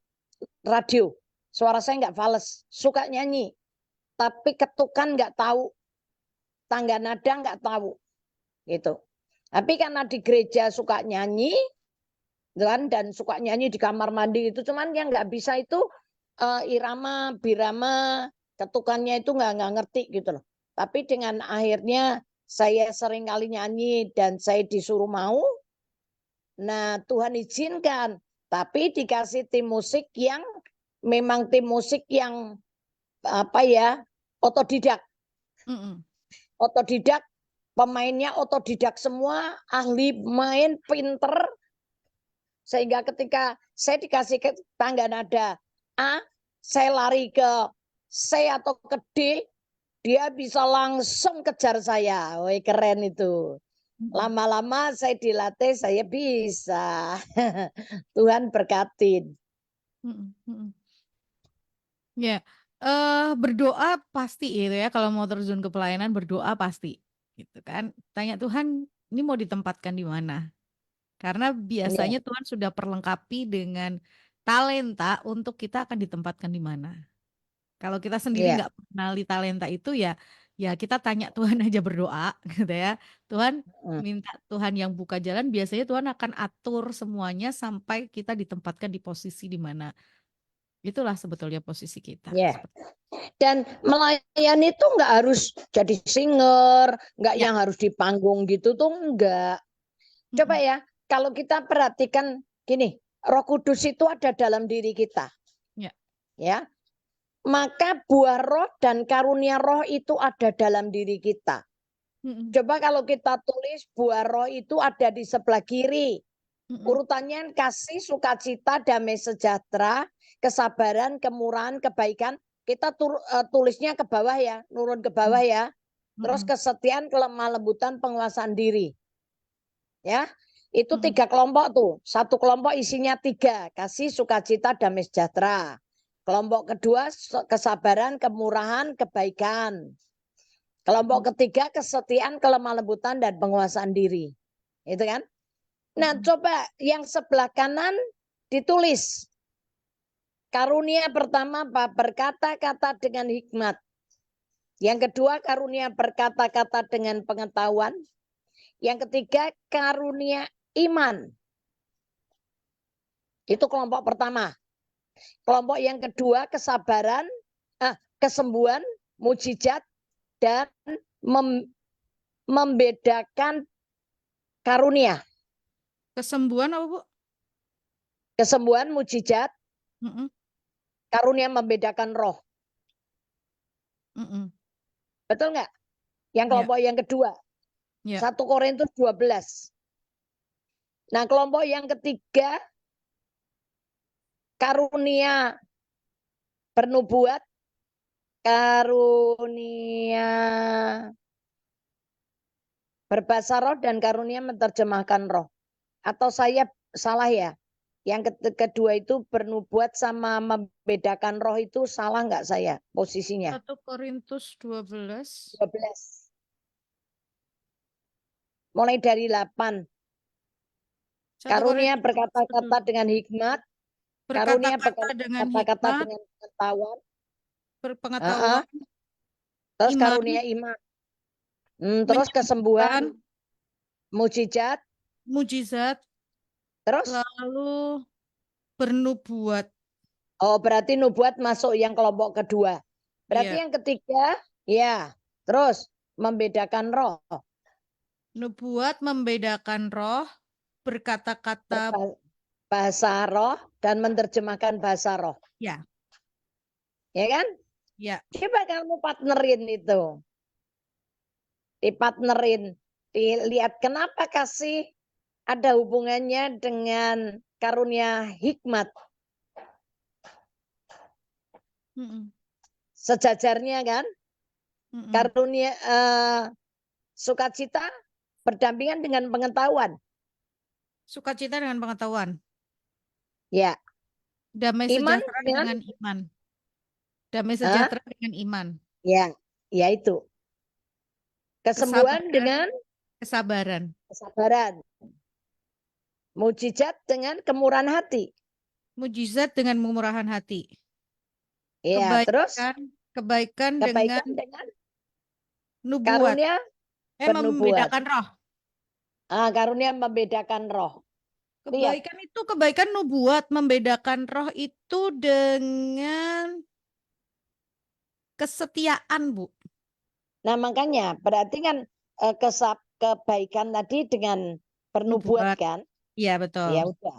radio. Suara saya nggak fals, suka nyanyi, tapi ketukan nggak tahu, tangga nada nggak tahu, gitu. Tapi karena di gereja suka nyanyi, dan suka nyanyi di kamar mandi itu, cuman yang nggak bisa itu irama, birama, ketukannya itu nggak ngerti gitu loh. Tapi dengan akhirnya saya sering kali nyanyi dan saya disuruh mau, nah Tuhan izinkan, tapi dikasih tim musik yang memang tim musik yang apa ya, otodidak. Otodidak, pemainnya otodidak semua, ahli main, pinter. Sehingga ketika saya dikasih ke tangga nada A, saya lari ke C atau ke D, dia bisa langsung kejar saya. Woi, keren itu. Lama-lama saya dilatih, saya bisa. Tuhan berkatin. Ya, berdoa pasti gitu ya, kalau mau terjun ke pelayanan berdoa pasti, gitu kan. Tanya Tuhan, ini mau ditempatkan di mana? Karena Ya, biasanya Tuhan sudah perlengkapi dengan talenta untuk kita akan ditempatkan di mana. Kalau kita sendiri ya. nggak mengenali talenta itu ya, ya kita tanya Tuhan aja berdoa, gitu ya. Tuhan minta Tuhan yang buka jalan, biasanya Tuhan akan atur semuanya sampai kita ditempatkan di posisi di mana. Itulah sebetulnya posisi kita. Ya. Dan melayani itu nggak harus jadi singer, nggak Ya. yang harus di panggung gitu tuh nggak. Coba ya, kalau kita perhatikan gini, Roh Kudus itu ada dalam diri kita, Ya. ya. Maka buah roh dan karunia roh itu ada dalam diri kita. Coba kalau kita tulis buah roh itu ada di sebelah kiri. Urutannya kasih, sukacita, damai sejahtera, kesabaran, kemurahan, kebaikan. Kita tulisnya ke bawah ya, nurun ke bawah ya. Terus Mm-mm. kesetiaan, kelemah lembutan, penguasaan diri. Ya, itu Mm-mm. 3 kelompok tuh. Satu kelompok isinya 3, kasih, sukacita, damai sejahtera. Kelompok kedua kesabaran, kemurahan, kebaikan. Kelompok ketiga kesetiaan, kelemah lembutan, dan penguasaan diri. Itu kan? Nah, Mm-mm. coba yang sebelah kanan ditulis. Karunia pertama apa? Berkata-kata dengan hikmat. Yang kedua karunia berkata-kata dengan pengetahuan. Yang ketiga karunia iman. Itu kelompok pertama. Kelompok yang kedua kesabaran, kesembuhan, mujizat, dan membedakan karunia. Kesembuhan apa, Bu? Kesembuhan, mujizat, Mm-mm. karunia membedakan roh. Mm-mm. Betul nggak? Yang Ya, kelompok yang kedua. ya. 1 Korintus 12. Nah, kelompok yang ketiga karunia bernubuat, karunia berbahasa roh, dan karunia menerjemahkan roh. Atau saya salah ya? Yang kedua itu bernubuat sama membedakan roh, itu salah nggak saya posisinya? 1 Korintus 12. 12. Mulai dari 8. 1 Karunia Korintus berkata-kata 12. dengan hikmat, karunia Berkata-kata dengan berkata-kata hikmat, dengan pengetahuan, berpengetahuan, terus iman, karunia iman, terus kesembuhan, menyembuhkan, mujizat, mujizat, terus lalu bernubuat. berarti nubuat masuk yang kelompok kedua. Berarti Iya, yang ketiga, ya, terus membedakan roh, nubuat membedakan roh, berkata-kata, bahasa roh, dan menerjemahkan bahasa roh. ya, Ya kan? ya. Coba kamu partnerin itu. Dipartnerin. Dilihat kenapa kasih ada hubungannya dengan karunia hikmat. Mm-mm. Sejajarnya kan? Mm-mm. Karunia sukacita berdampingan dengan pengetahuan. Sukacita dengan pengetahuan, Ya, damai iman sejahtera dengan dengan iman, damai ah, sejahtera dengan iman, ya, ya itu. Kesembuhan kesabaran, dengan kesabaran, kesabaran. Mujizat dengan kemurahan hati. mujizat dengan kemurahan hati, Ya, terus kebaikan, kebaikan dengan kebaikan dengan nubuat, karunia bernubuat. membedakan roh. Karunia membedakan roh. Lihat. Kebaikan itu kebaikan nubuat, membedakan roh itu dengan kesetiaan, Bu. Nah, makanya berarti kan kebaikan tadi dengan bernubuat Nubuat. kan? Iya, betul. Ya udah.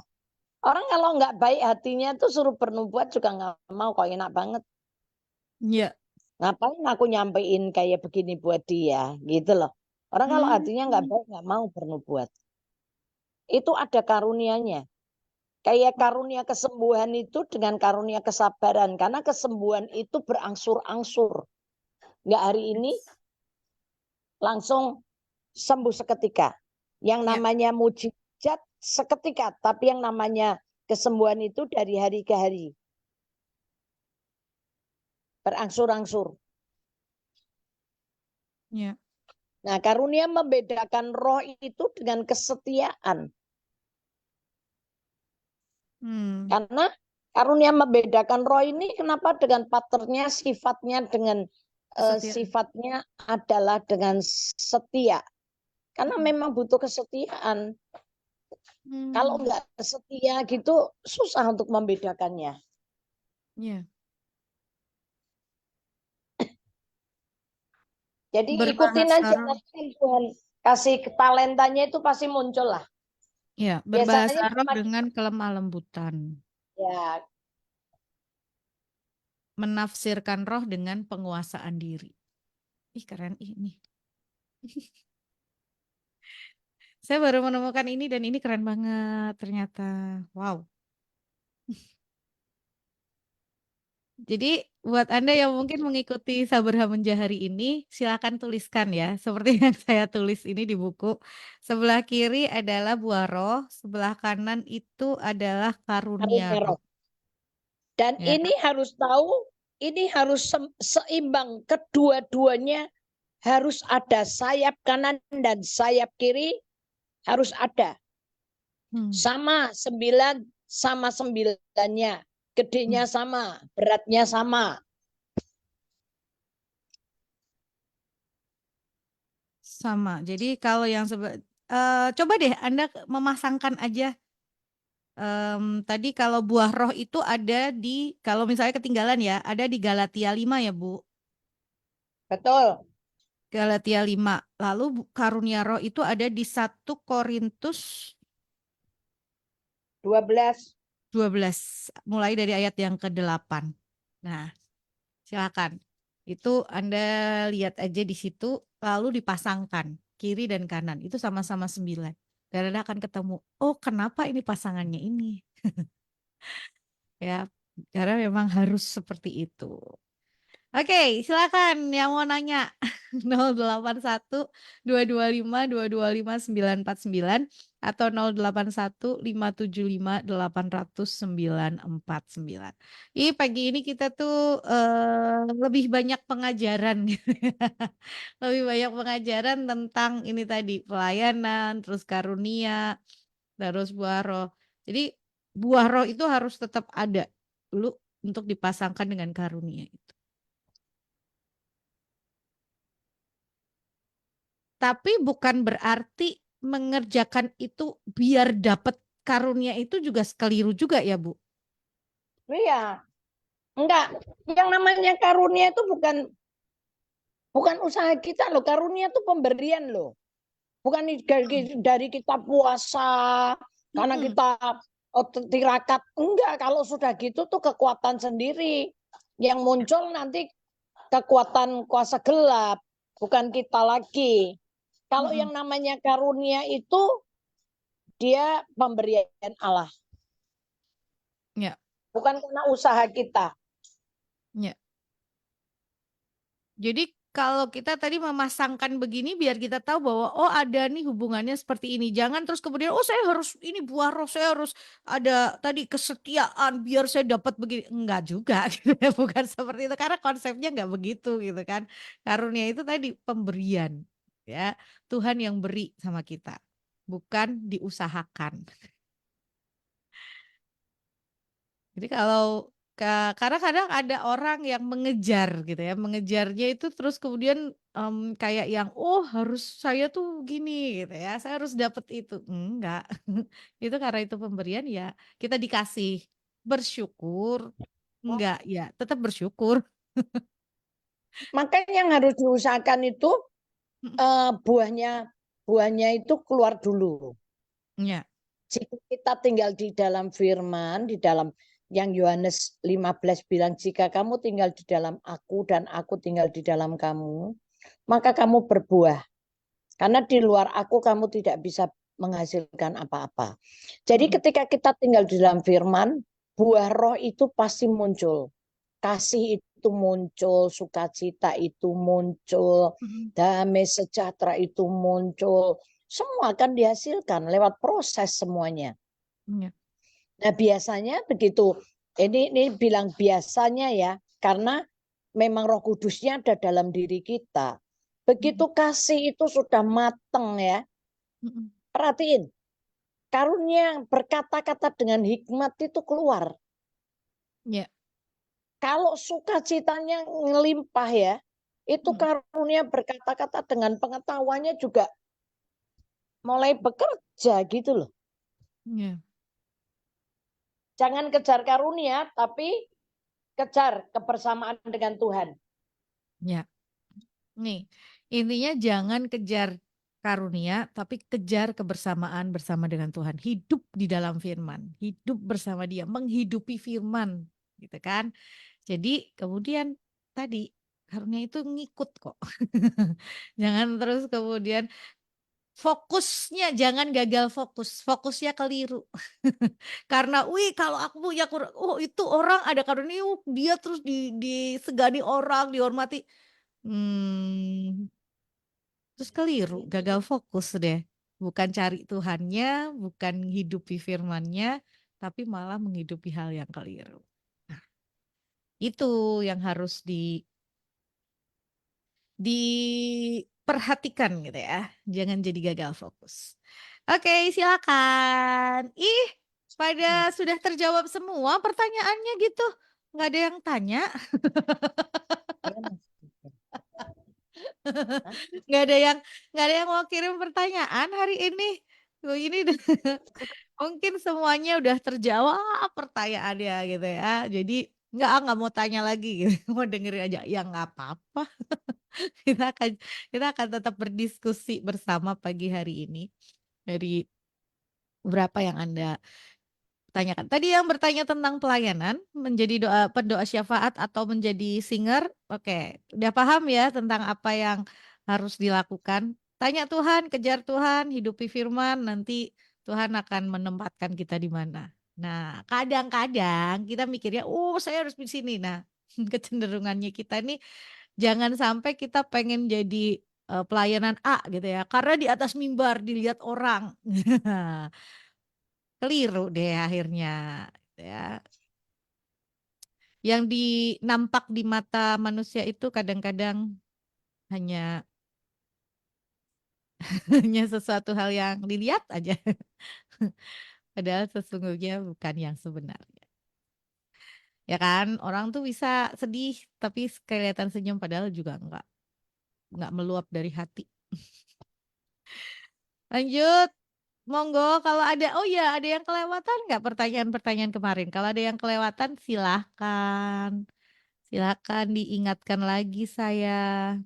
Orang kalau nggak baik hatinya tuh suruh bernubuat juga nggak mau, kok enak banget. Iya. Ngapain aku nyampein kayak begini buat dia, gitu loh. Orang kalau Hmm. hatinya nggak baik nggak mau bernubuat. Itu ada karunianya. Kayak karunia kesembuhan itu dengan karunia kesabaran. Karena kesembuhan itu berangsur-angsur. Nggak hari ini langsung sembuh seketika. Yang Iya. namanya mujizat seketika. Tapi yang namanya kesembuhan itu dari hari ke hari. Berangsur-angsur. Iya. Nah, karunia membedakan roh itu dengan kesetiaan. Hmm. Karena karunia membedakan roh ini kenapa dengan patternnya, sifatnya dengan Kesetiaan. sifatnya adalah dengan setia. Karena Mm-mm. memang butuh kesetiaan. Kalau Hmm. nggak setia gitu susah untuk membedakannya. Iya. Jadi ikutin Berbahasa aja roh. nanti Tuhan kasih talentanya itu pasti muncul lah. Ya, berbahasa Biasanya roh cuma dengan kelemah lembutan. ya Menafsirkan roh dengan penguasaan diri. Ih, keren ini. Saya baru menemukan ini dan ini keren banget ternyata. Wow. Jadi buat Anda yang mungkin mengikuti Sabar Hamunja hari ini, silakan tuliskan ya, seperti yang saya tulis ini di buku. Sebelah kiri adalah buah roh, sebelah kanan itu adalah karunia karunia roh. roh. Dan Ya. ini harus tahu, ini harus seimbang, kedua-duanya harus ada, sayap kanan dan sayap kiri harus ada. Hmm. Sama 9, sama 9-nya. Gedenya sama, beratnya sama. Sama. Jadi kalau yang coba deh Anda memasangkan aja. Tadi kalau buah roh itu ada di, kalau misalnya ketinggalan ya, ada di Galatia 5 ya Bu. Betul. Galatia 5. Lalu karunia roh itu ada di 1 Korintus 12. 12. Mulai dari ayat yang ke-8. Nah, silakan. Itu Anda lihat aja di situ, lalu dipasangkan kiri dan kanan. Itu sama-sama 9. Dan Anda akan ketemu, oh kenapa ini pasangannya ini? Ya, karena memang harus seperti itu. Oke, silakan yang mau nanya. 081 225 225 949 atau 081 575 800 949. Ih, pagi ini kita tuh lebih banyak pengajaran gitu ya. Lebih banyak pengajaran tentang ini tadi, pelayanan, terus karunia, terus buah roh. Jadi buah roh itu harus tetap ada dulu untuk dipasangkan dengan karunia itu. Tapi bukan berarti mengerjakan itu biar dapat karunia itu juga keliru juga ya Bu. Iya. Enggak. Yang namanya karunia itu bukan usaha kita loh. Karunia itu pemberian loh. Bukan dari kita puasa, karena Mm-mm. kita tirakat. Enggak, kalau sudah gitu tuh kekuatan sendiri. Yang muncul nanti kekuatan kuasa gelap, bukan kita lagi. Kalau Mm-mm. yang namanya karunia itu dia pemberian Allah, Ya, bukan karena usaha kita. ya. Jadi kalau kita tadi memasangkan begini biar kita tahu bahwa oh ada nih hubungannya seperti ini. Jangan terus kemudian oh saya harus ini buah roh, saya harus ada tadi kesetiaan biar saya dapat begini. Enggak juga gitu ya. Bukan seperti itu karena konsepnya enggak begitu gitu kan. Karunia itu tadi pemberian ya. Tuhan yang beri sama kita, bukan diusahakan. Jadi kalau karena kadang ada orang yang mengejar gitu ya, mengejarnya itu terus kemudian kayak yang oh harus saya tuh gini gitu ya, saya harus dapat itu. Enggak. Itu karena itu pemberian ya kita dikasih. Bersyukur. Enggak ya, tetap bersyukur. Makanya yang harus diusahakan itu buahnya buahnya itu keluar dulu. Ya. Jika kita tinggal di dalam firman, di dalam yang Yohanes 15 bilang, jika kamu tinggal di dalam aku dan aku tinggal di dalam kamu, maka kamu berbuah. Karena di luar aku kamu tidak bisa menghasilkan apa-apa. Jadi ketika kita tinggal di dalam firman, buah roh itu pasti muncul. Kasih itu muncul, sukacita itu muncul, damai sejahtera itu muncul. Semua akan dihasilkan lewat proses semuanya. Ya. Nah, biasanya begitu. Ini bilang biasanya ya, karena memang Roh Kudusnya ada dalam diri kita. Begitu kasih itu sudah mateng ya, perhatiin. Karunia berkata-kata dengan hikmat itu keluar. Ya. Kalau sukacitanya ngelimpah ya, itu karunia berkata-kata dengan pengetahuannya juga mulai bekerja gitu loh. Ya. Jangan kejar karunia, tapi kejar kebersamaan dengan Tuhan. Ya. Nih, intinya jangan kejar karunia, tapi kejar kebersamaan bersama dengan Tuhan. Hidup di dalam firman, hidup bersama dia, menghidupi firman, gitu kan. Jadi kemudian tadi karunia itu ngikut kok. Jangan terus kemudian Fokusnya jangan gagal fokus, fokusnya keliru. Karena, "Wih, kalau aku punya oh itu orang ada karunia, dia terus disegani orang, dihormati." Mmm, terus keliru, gagal fokus deh. Bukan cari Tuhannya, bukan hidupi firman-Nya, tapi malah menghidupi hal yang keliru. Nah, itu yang harus diperhatikan gitu ya, jangan jadi gagal fokus. Oke, silakan. Ih, pada sudah terjawab semua pertanyaannya gitu, nggak ada yang tanya? Nggak ada yang nggak ada yang mau kirim pertanyaan hari ini? Oh, ini mungkin semuanya udah terjawab pertanyaannya gitu ya, jadi nggak mau tanya lagi gitu, mau dengerin aja, ya nggak apa-apa. Kita akan kita akan tetap berdiskusi bersama pagi hari ini, dari berapa yang Anda tanyakan. Tadi yang bertanya tentang pelayanan, menjadi pendoa syafaat atau menjadi singer, oke, udah paham ya tentang apa yang harus dilakukan. Tanya Tuhan, kejar Tuhan, hidupi firman, nanti Tuhan akan menempatkan kita di mana. Nah, kadang-kadang kita mikirnya, "Oh, saya harus di sini." Nah, kecenderungannya kita nih jangan sampai kita pengen jadi, pelayanan A gitu ya, karena di atas mimbar dilihat orang. Keliru deh akhirnya, gitu ya. Yang nampak di mata manusia itu kadang-kadang hanya hanya sesuatu hal yang dilihat aja, padahal sesungguhnya bukan yang sebenarnya. Ya kan, orang tuh bisa sedih tapi kelihatan senyum padahal juga enggak meluap dari hati. Lanjut, monggo kalau ada, oh ya ada yang kelewatan nggak pertanyaan-pertanyaan kemarin? Kalau ada yang kelewatan silahkan, silahkan diingatkan lagi saya.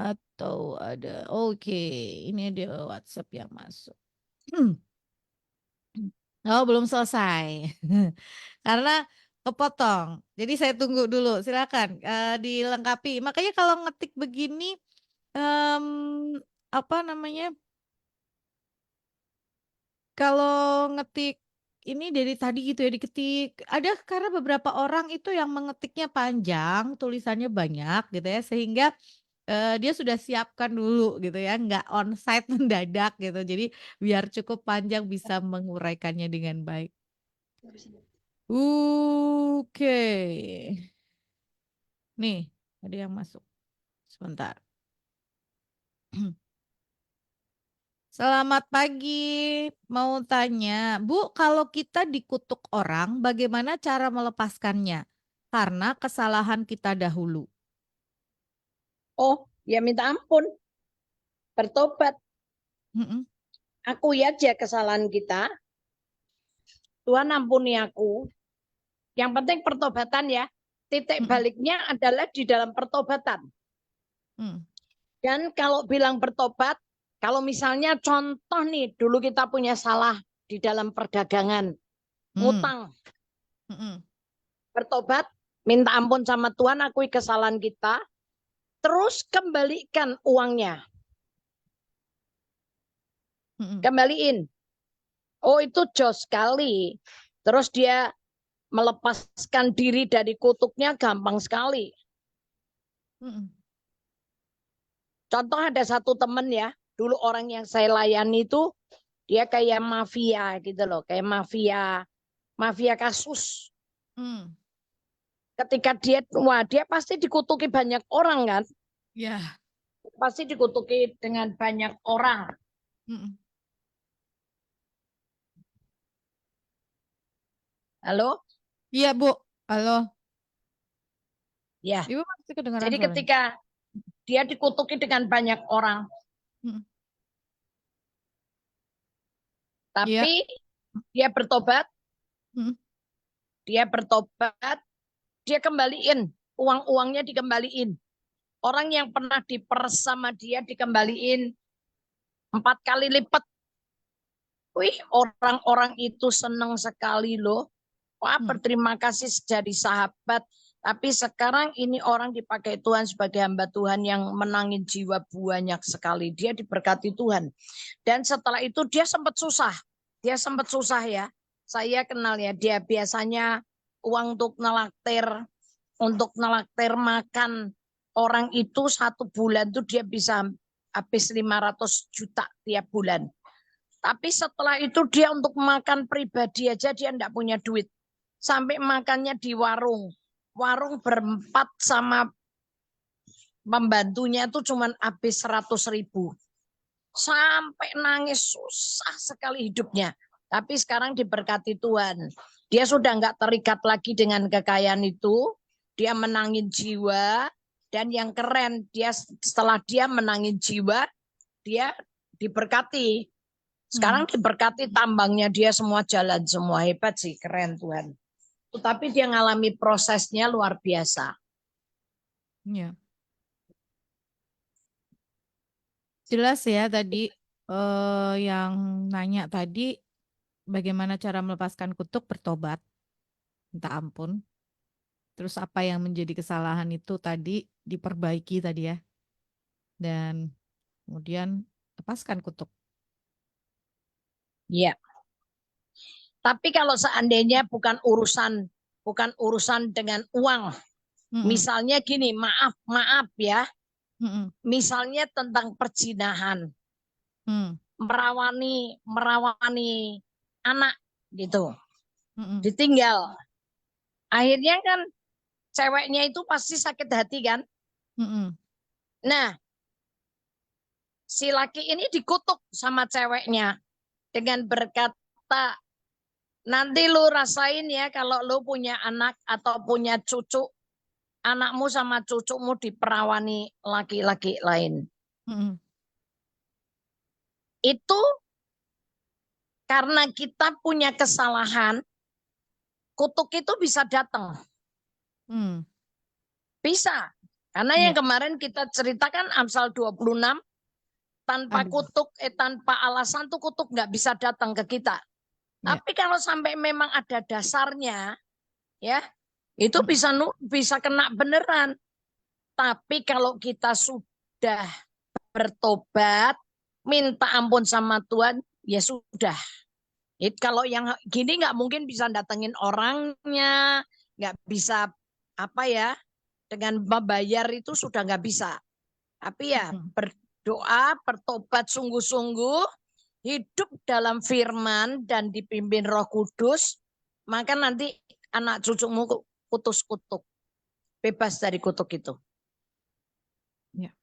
Atau ada, oke, ini ada WhatsApp yang masuk. Oh, belum selesai. Karena kepotong. Jadi saya tunggu dulu, silakan dilengkapi. Makanya kalau ngetik begini, apa namanya? Kalau ngetik ini dari tadi gitu ya diketik, ada karena beberapa orang itu yang mengetiknya panjang, tulisannya banyak gitu ya, sehingga dia sudah siapkan dulu gitu ya, nggak onsite mendadak gitu. Jadi biar cukup panjang bisa menguraikannya dengan baik. Oke. Nih, ada yang masuk. Sebentar. Selamat pagi, mau tanya, Bu, kalau kita dikutuk orang, bagaimana cara melepaskannya? Karena kesalahan kita dahulu. Oh, ya minta ampun, bertobat, Mm-mm, akui aja kesalahan kita. Tuhan ampuni aku. Yang penting pertobatan ya. Titik mm-mm, baliknya adalah di dalam pertobatan. mm, Dan kalau bilang bertobat, kalau misalnya contoh nih, dulu kita punya salah di dalam perdagangan, mm, ngutang, mm-mm, bertobat, minta ampun sama Tuhan, akui kesalahan kita, terus kembalikan uangnya, mm-mm, kembaliin. Oh itu jos sekali. Terus dia melepaskan diri dari kutuknya gampang sekali. mm-mm, Contoh ada satu temen ya, dulu orang yang saya layani itu dia kayak mafia gitu loh, kayak mafia, mafia kasus. mm. Ketika dia pasti dikutuki banyak orang kan, Ya, pasti dikutuki dengan banyak orang. mm-mm. Halo, Iya Bu, halo, ya. Ibu masih kedengaran Jadi suaranya? ketika dia dikutuki dengan banyak orang, Mm-mm. Iya, tapi dia bertobat, mm-mm, dia bertobat, dia kembaliin uang-uangnya dikembaliin. Orang yang pernah diperes sama dia dikembaliin 4 kali lipat. Wih, orang-orang itu senang sekali loh. Wah, mm. berterima kasih jadi sahabat. Tapi sekarang ini orang dipakai Tuhan sebagai hamba Tuhan yang menangin jiwa banyak sekali. Dia diberkati Tuhan. Dan setelah itu dia sempat susah. Dia sempat susah ya. Saya kenal ya, dia biasanya uang untuk nelaktir makan orang itu 1 bulan tuh dia bisa habis 500 juta tiap bulan. Tapi setelah itu dia untuk makan pribadi aja dia enggak punya duit. Sampai makannya di warung. Warung berempat sama pembantunya itu cuma habis 100.000. Sampai nangis, susah sekali hidupnya. Tapi sekarang diberkati Tuhan. Dia sudah enggak terikat lagi dengan kekayaan itu. Dia menangin jiwa. Dan yang keren, setelah dia menangin jiwa, dia diberkati. Sekarang diberkati tambangnya dia semua jalan semua. Hebat sih, keren Tuhan. Tapi dia ngalami prosesnya luar biasa. Ya. Jelas ya tadi yang nanya tadi bagaimana cara melepaskan kutuk, bertobat, minta ampun. Terus apa yang menjadi kesalahan itu tadi diperbaiki tadi ya. Dan kemudian lepaskan kutuk. Iya. Tapi kalau seandainya bukan urusan dengan uang. Misalnya gini, maaf ya. Misalnya tentang perzinahan. Merawani anak gitu. Ditinggal. Akhirnya kan ceweknya itu pasti sakit hati kan. Nah, si laki ini dikutuk sama ceweknya dengan berkata, nanti lu rasain ya kalau lu punya anak atau punya cucu, anakmu sama cucumu diperawani laki-laki lain. Itu karena kita punya kesalahan, kutuk itu bisa datang. Bisa. Karena yang kemarin kita ceritakan Amsal 26, tanpa kutuk, tanpa alasan tuh kutuk nggak bisa datang ke kita. Tapi kalau sampai memang ada dasarnya, ya itu bisa kena beneran. Tapi kalau kita sudah bertobat, minta ampun sama Tuhan, ya sudah. Kalau yang gini nggak mungkin bisa datengin orangnya, nggak bisa apa ya, dengan membayar itu sudah nggak bisa. Tapi ya berdoa, bertobat sungguh-sungguh, hidup dalam firman dan dipimpin Roh Kudus, maka nanti anak cucumu putus kutuk, bebas dari kutuk itu. Ya.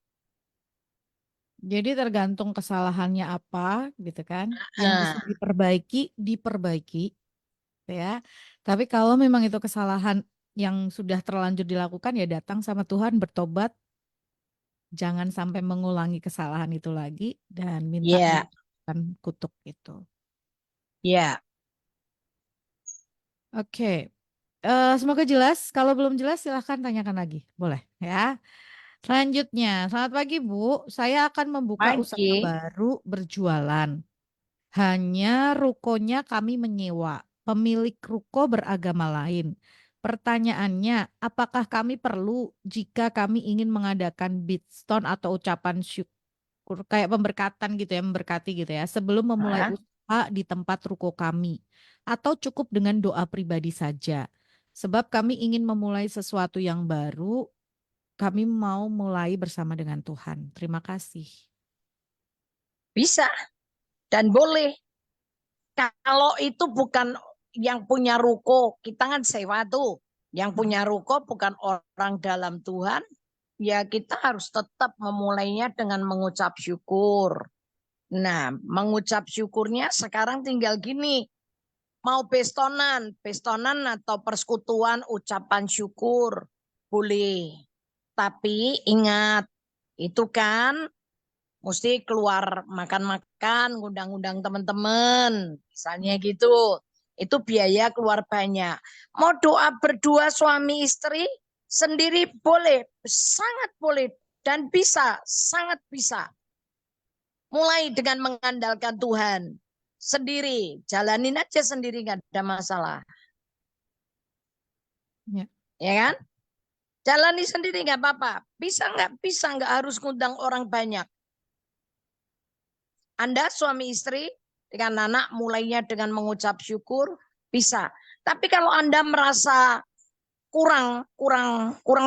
Jadi tergantung kesalahannya apa, gitu kan? Yang bisa diperbaiki, ya. Tapi kalau memang itu kesalahan yang sudah terlanjur dilakukan, ya datang sama Tuhan, bertobat, jangan sampai mengulangi kesalahan itu lagi dan minta dilepaskan kutuk itu. Ya. Oke. Semoga jelas. Kalau belum jelas silahkan tanyakan lagi. Boleh ya. Selanjutnya, selamat pagi Bu. Saya akan membuka usaha baru berjualan. Hanya rukonya kami menyewa. Pemilik ruko beragama lain. Pertanyaannya, apakah kami perlu jika kami ingin mengadakan bidstone atau ucapan syukur kayak pemberkatan gitu ya, memberkati gitu ya, sebelum memulai usaha di tempat ruko kami, atau cukup dengan doa pribadi saja? Sebab kami ingin memulai sesuatu yang baru, kami mau mulai bersama dengan Tuhan. Terima kasih. Bisa dan boleh. Kalau itu bukan yang punya ruko, kita kan sewa tuh. Yang punya ruko bukan orang dalam Tuhan, ya kita harus tetap memulainya dengan mengucap syukur. Nah, mengucap syukurnya sekarang tinggal gini. Mau bestonan atau persekutuan ucapan syukur, boleh. Tapi ingat, itu kan mesti keluar makan-makan, ngundang-undang teman-teman, misalnya gitu. Itu biaya keluar banyak. Mau doa berdua suami istri sendiri boleh, sangat boleh dan bisa, sangat bisa. Mulai dengan mengandalkan Tuhan sendiri, jalanin aja sendiri nggak ada masalah. Ya kan? Jalani sendiri nggak apa-apa. Bisa nggak? Bisa, nggak harus ngundang orang banyak. Anda suami istri dengan anak mulainya dengan mengucap syukur, bisa. Tapi kalau Anda merasa kurang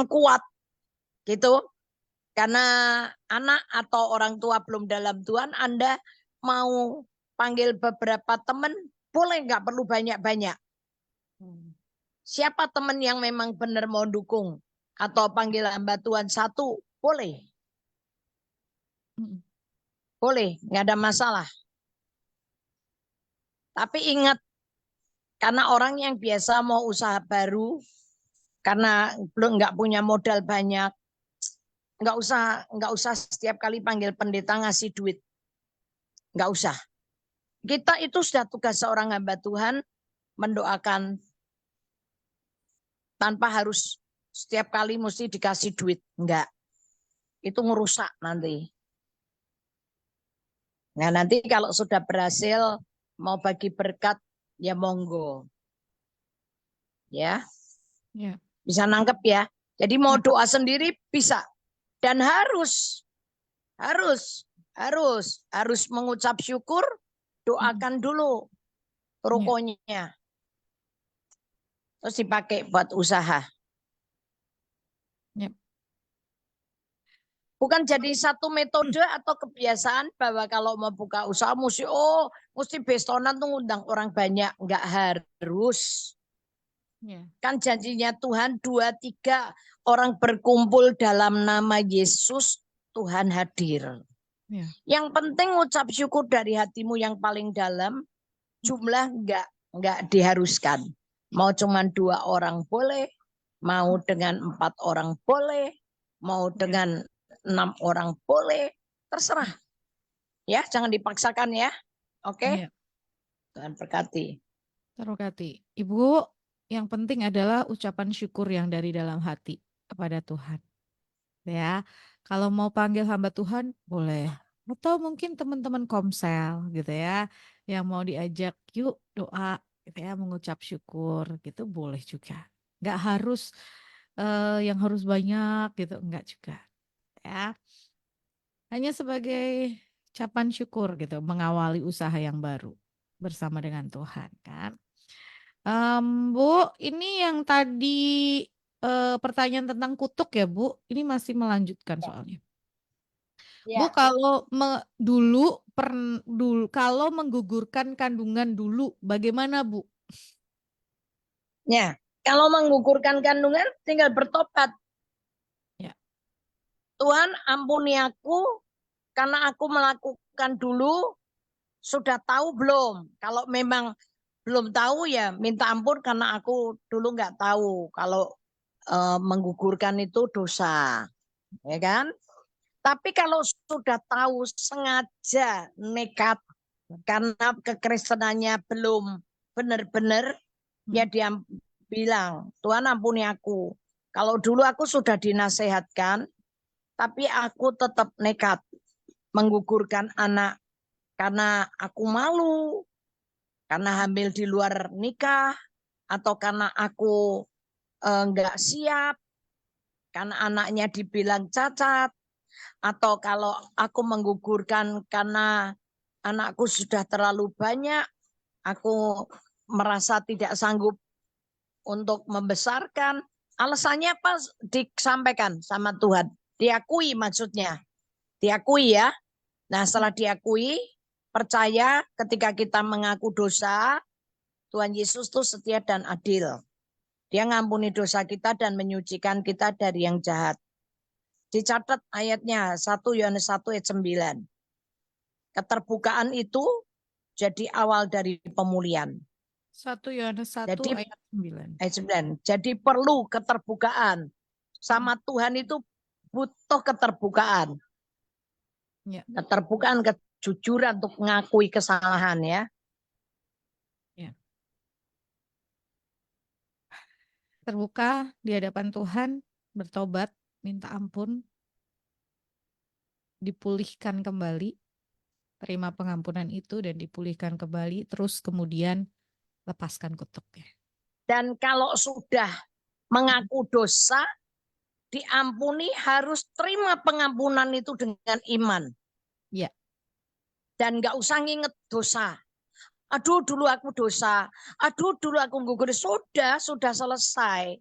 kuat gitu, karena anak atau orang tua belum dalam Tuhan, Anda mau panggil beberapa teman, boleh, nggak perlu banyak-banyak. Siapa teman yang memang benar mau dukung atau panggil hamba Tuhan satu, boleh. Boleh, nggak ada masalah. Tapi ingat, karena orang yang biasa mau usaha baru, karena belum nggak punya modal banyak, nggak usah setiap kali panggil pendeta ngasih duit, nggak usah. Kita itu sudah tugas seorang hamba Tuhan mendoakan tanpa harus setiap kali mesti dikasih duit, enggak. Itu ngerusak nanti. Nah nanti kalau sudah berhasil mau bagi berkat, ya monggo. Ya, bisa nangkep ya. Jadi mau doa sendiri bisa. Dan harus mengucap syukur, doakan dulu rukonya. Terus dipakai buat usaha. Bukan jadi satu metode atau kebiasaan bahwa kalau mau buka usaha mesti bestonan tuh ngundang orang banyak. Enggak harus. Kan janjinya Tuhan 2-3 orang berkumpul dalam nama Yesus, Tuhan hadir. Yang penting ucap syukur dari hatimu yang paling dalam, jumlah enggak diharuskan. Mau cuma 2 orang boleh, mau dengan 4 orang boleh, mau dengan 6 orang boleh, terserah. Ya, jangan dipaksakan ya. Oke? Tuhan berkati. Terberkati. Ibu, yang penting adalah ucapan syukur yang dari dalam hati kepada Tuhan. Ya, kalau mau panggil hamba Tuhan boleh. Atau mungkin teman-teman komsel gitu ya, yang mau diajak yuk doa gitu ya, mengucap syukur gitu boleh juga. Nggak harus yang harus banyak gitu, enggak juga. Ya, hanya sebagai ucapan syukur gitu, mengawali usaha yang baru bersama dengan Tuhan kan. Bu, ini yang tadi pertanyaan tentang kutuk ya, Bu. Ini masih melanjutkan soalnya. Bu, Ya. kalau kalau menggugurkan kandungan dulu, bagaimana, Bu? Ya, kalau menggugurkan kandungan tinggal bertobat. Ya. Tuhan ampuni aku karena aku melakukan dulu, sudah tahu belum? Kalau memang belum tahu ya minta ampun karena aku dulu nggak tahu kalau menggugurkan itu dosa, ya kan? Tapi kalau sudah tahu sengaja nekat karena kekristenannya belum benar-benar, ya dia bilang, Tuhan ampuni aku. Kalau dulu aku sudah dinasehatkan, tapi aku tetap nekat menggugurkan anak karena aku malu, karena hamil di luar nikah, atau karena aku nggak siap, karena anaknya dibilang cacat, atau kalau aku menggugurkan karena anakku sudah terlalu banyak, aku merasa tidak sanggup untuk membesarkan. Alasannya apa? Disampaikan sama Tuhan. Diakui maksudnya. Diakui ya. Nah setelah diakui, percaya ketika kita mengaku dosa, Tuhan Yesus itu setia dan adil. Dia ngampuni dosa kita dan menyucikan kita dari yang jahat. Dicatat ayatnya 1 Yohanes 1 ayat 9. Keterbukaan itu jadi awal dari pemulihan. 1 Yohanes 1 Jadi, ayat 9. ayat 9. Jadi perlu keterbukaan. Sama Tuhan itu butuh keterbukaan. Ya. Keterbukaan, kejujuran untuk mengakui kesalahan ya. Ya. Terbuka di hadapan Tuhan, bertobat, minta ampun, dipulihkan kembali, terima pengampunan itu dan dipulihkan kembali, terus kemudian lepaskan kutuknya. Dan kalau sudah mengaku dosa, diampuni harus terima pengampunan itu dengan iman. Ya. Dan nggak usah nginget dosa. Aduh dulu aku dosa. Aduh dulu aku gugur. Sudah selesai.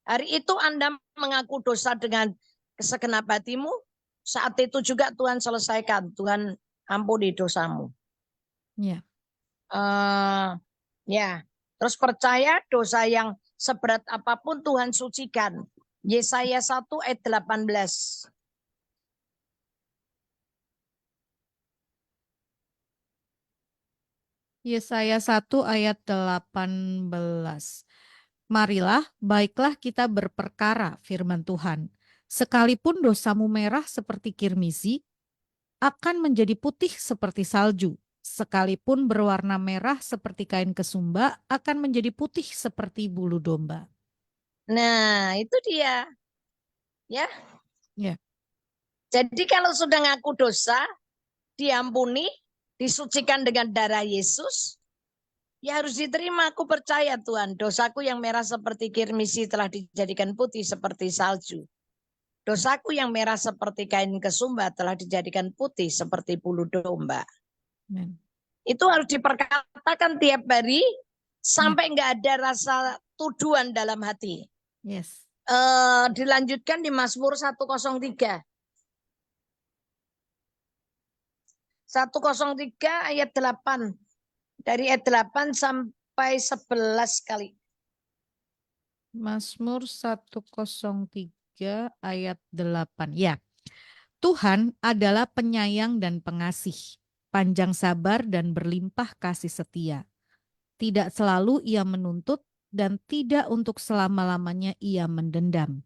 Hari itu Anda mengaku dosa dengan segenap hatimu. Saat itu juga Tuhan selesaikan. Tuhan ampuni dosamu. Ya. Ya. Terus percaya dosa yang seberat apapun Tuhan sucikan. Yesaya 1 ayat 18. Yesaya 1 ayat 18. Marilah, baiklah kita berperkara, firman Tuhan. Sekalipun dosamu merah seperti kirmizi, akan menjadi putih seperti salju. Sekalipun berwarna merah seperti kain kesumba, akan menjadi putih seperti bulu domba. Nah, itu dia. Ya. Ya. Jadi kalau sudah ngaku dosa, diampuni, disucikan dengan darah Yesus, ya harus diterima. Aku percaya Tuhan, dosaku yang merah seperti kirmisi telah dijadikan putih seperti salju. Dosaku yang merah seperti kain kesumba telah dijadikan putih seperti bulu domba. Amen. Itu harus diperkatakan tiap hari sampai nggak ada rasa tuduhan dalam hati. Yes. Dilanjutkan di Mazmur 103. 103 ayat 8. Dari ayat 8 sampai 11 kali. Mazmur 103 ayat 8. Ya. Tuhan adalah penyayang dan pengasih, panjang sabar dan berlimpah kasih setia. Tidak selalu ia menuntut dan tidak untuk selama-lamanya ia mendendam.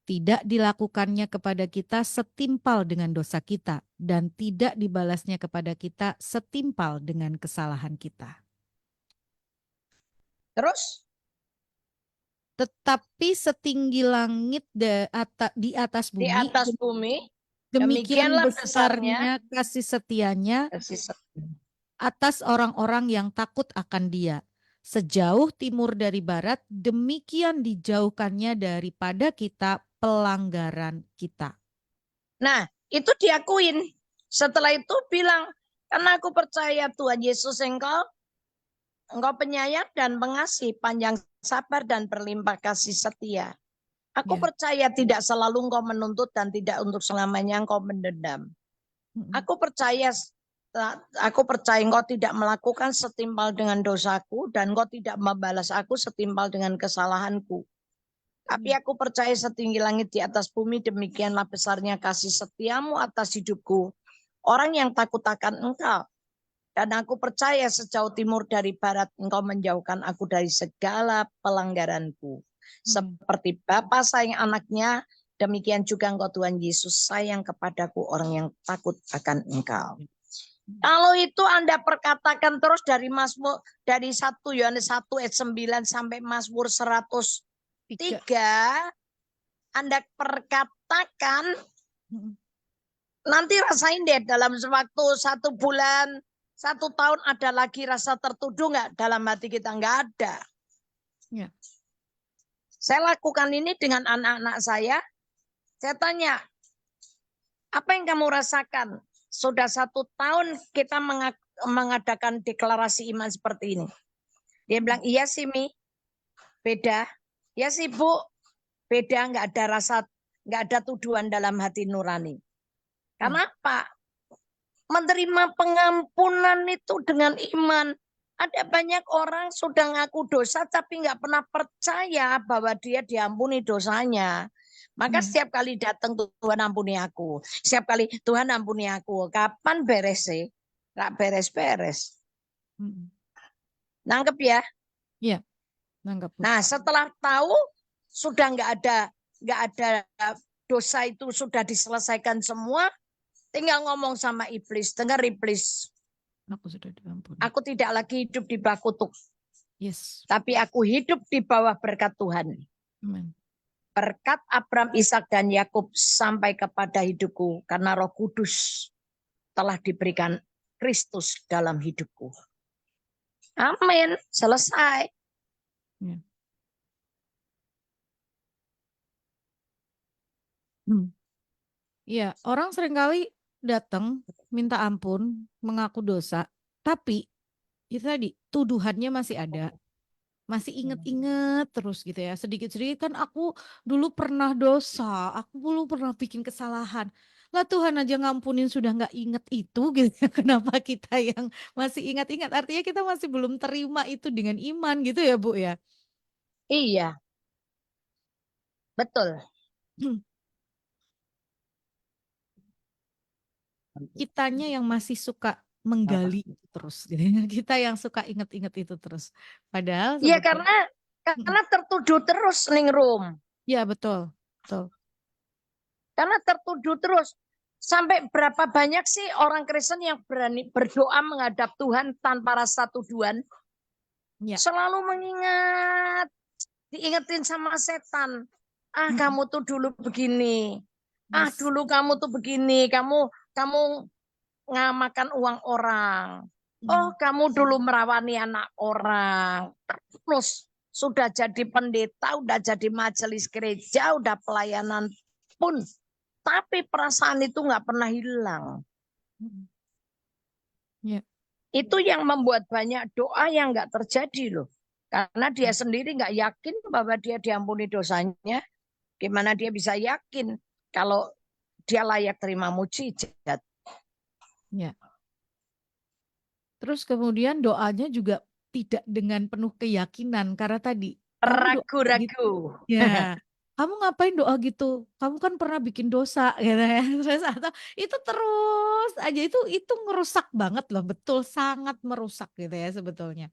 Tidak dilakukannya kepada kita setimpal dengan dosa kita dan tidak dibalasnya kepada kita setimpal dengan kesalahan kita. Terus? Tetapi setinggi langit di atas Di bumi, atas bumi, demikian demikianlah besarnya besarnya kasih setianya kasih setia. atas orang-orang yang takut akan Dia. Sejauh timur dari barat, demikian dijauhkannya daripada kita pelanggaran kita. Nah, itu diakuin. Setelah itu bilang, karena aku percaya Tuhan Yesus engkau penyayang dan pengasih, panjang sabar dan berlimpah kasih setia. Aku percaya tidak selalu engkau menuntut dan tidak untuk selamanya engkau mendendam. Aku percaya engkau tidak melakukan setimpal dengan dosaku dan engkau tidak membalas aku setimpal dengan kesalahanku. Tapi aku percaya setinggi langit di atas bumi, demikianlah besarnya kasih setiamu atas hidupku. Orang yang takut akan engkau. Dan aku percaya sejauh timur dari barat engkau menjauhkan aku dari segala pelanggaranku. Seperti Bapa sayang anaknya, demikian juga engkau Tuhan Yesus sayang kepadaku orang yang takut akan engkau. Kalau itu Anda perkatakan terus dari Mazmur dari 1 Yohanes 1 ayat 9 sampai Mazmur 103, Anda perkatakan, nanti rasain deh dalam waktu 1 bulan, 1 tahun ada lagi rasa tertuduh nggak dalam hati kita? Nggak ada. Ya. Saya lakukan ini dengan anak-anak saya. Saya tanya, apa yang kamu rasakan? Sudah 1 tahun kita mengadakan deklarasi iman seperti ini. Dia bilang, iya sih Mi, beda. Ya sih Bu, beda, nggak ada rasa, nggak ada tuduhan dalam hati nurani. Kenapa? Menerima pengampunan itu dengan iman. Ada banyak orang sudah ngaku dosa tapi nggak pernah percaya bahwa dia diampuni dosanya. Maka setiap kali datang Tuhan ampuni aku. Setiap kali Tuhan ampuni aku. Kapan beres sih? Nggak beres-beres. Nangkep ya? Iya, nangkep. Nah setelah tahu sudah nggak ada dosa itu sudah diselesaikan semua. Tinggal ngomong sama iblis. Dengar iblis. Aku sudah diampuni. Aku tidak lagi hidup di bawah kutuk. Yes. Tapi aku hidup di bawah berkat Tuhan. Amen. Berkat Abraham, Ishak dan Yakub sampai kepada hidupku. Karena Roh Kudus telah diberikan Kristus dalam hidupku. Amin. Selesai. Ya. Hmm. Iya, orang seringkali datang minta ampun, mengaku dosa, tapi itu tadi tuduhannya masih ada, masih inget-inget terus gitu ya. Sedikit-sedikit kan aku dulu pernah dosa, aku dulu pernah bikin kesalahan. Lah Tuhan aja ngampunin sudah nggak inget itu gitu ya. Kenapa kita yang masih ingat-ingat? Artinya kita masih belum terima itu dengan iman gitu ya Bu ya. Iya, betul. Kitanya yang masih suka menggali itu terus gitu ya. Kita yang suka inget-inget itu terus. Padahal Iya, sebetulnya karena tertuduh terus Ningrum. ya betul, betul. Karena tertuduh terus. Sampai berapa banyak sih orang Kristen yang berani berdoa menghadap Tuhan tanpa rasa tuduhan? Ya. Selalu mengingat, diingetin sama setan. Ah, Mm, kamu tuh dulu begini. Ah, yes. dulu kamu tuh begini. Kamu ngamakan uang orang. Oh, Mm, kamu dulu merawani anak orang. Terus sudah jadi pendeta, udah jadi majelis gereja, udah pelayanan pun. Tapi perasaan itu nggak pernah hilang. mm, ya. Itu yang membuat banyak doa yang nggak terjadi loh. Karena dia sendiri nggak yakin bahwa dia diampuni dosanya. Gimana dia bisa yakin kalau dia layak terima mujizat? Ya. Terus kemudian doanya juga tidak dengan penuh keyakinan karena tadi kamu doa gitu. Ragu-ragu. Ya. Kamu ngapain doa gitu? Kamu kan pernah bikin dosa gitu ya. Terus atau itu terus aja itu ngerusak banget loh, betul sangat merusak gitu ya sebetulnya.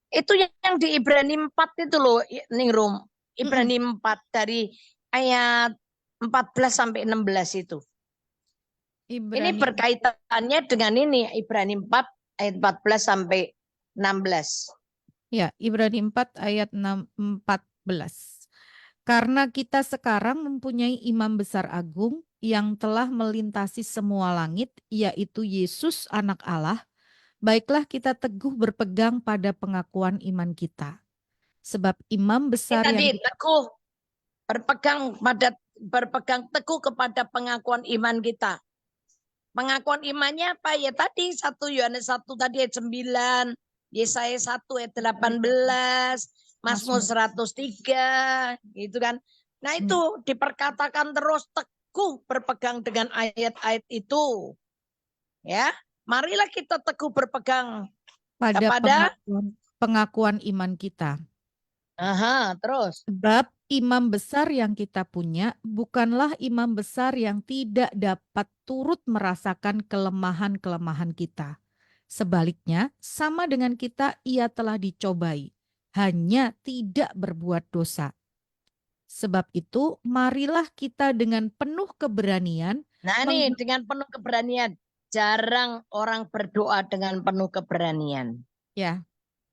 Itu yang di Ibrani 4 itu loh, Ningrum. Mm-mm. Ibrani 4 dari ayat 14 sampai 16 itu. Ini Ibrani berkaitannya dengan ini, Ibrani 4 ayat 14 sampai 16. ya, Ibrani 4 ayat 14. Karena kita sekarang mempunyai imam besar agung yang telah melintasi semua langit, yaitu Yesus anak Allah, baiklah kita teguh berpegang pada pengakuan iman kita. Sebab imam Ini besar tadi yang kita teguh berpegang teguh kepada pengakuan iman kita. Pengakuan imannya apa? Ya tadi 1 Yohanes 1 tadi ayat 9, Yesaya 1 ayat 18, Mazmur Mazmur. 103, gitu kan. Nah Ya, itu diperkatakan terus teguh berpegang dengan ayat-ayat itu. Ya, marilah kita teguh berpegang pada kepada, pengakuan iman kita. aha, terus. Sebab imam besar yang kita punya bukanlah imam besar yang tidak dapat turut merasakan kelemahan-kelemahan kita. Sebaliknya, sama dengan kita, ia telah dicobai, hanya tidak berbuat dosa. Sebab itu, marilah kita dengan penuh keberanian Nah ini dengan penuh keberanian. Jarang orang berdoa dengan penuh keberanian. ya,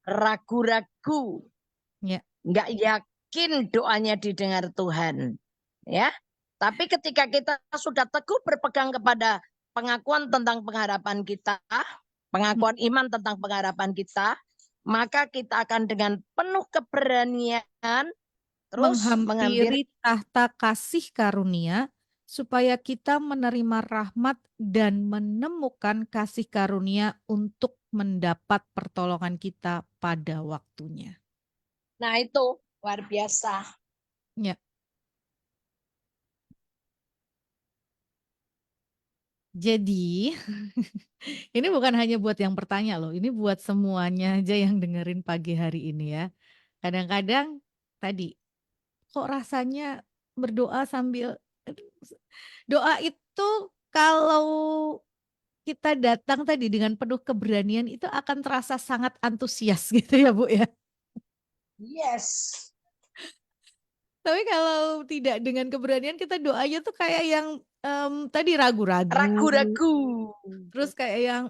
Ragu-ragu, ya, nggak yakin doanya didengar Tuhan. Ya, tapi ketika kita sudah teguh berpegang kepada pengakuan tentang pengharapan kita, pengakuan iman tentang pengharapan kita, maka kita akan dengan penuh keberanian terus mengambil. menghampiri tahta kasih karunia, supaya kita menerima rahmat dan menemukan kasih karunia untuk mendapat pertolongan kita pada waktunya. Nah itu luar biasa. Ya, jadi ini bukan hanya buat yang bertanya loh, ini buat semuanya aja yang dengerin pagi hari ini ya. Kadang-kadang tadi, kok rasanya berdoa sambil doa itu kalau kita datang tadi dengan penuh keberanian itu akan terasa sangat antusias gitu ya Bu ya. Yes. Tapi kalau tidak dengan keberanian kita doanya tuh kayak yang tadi ragu-ragu, Ragu-ragu. terus kayak yang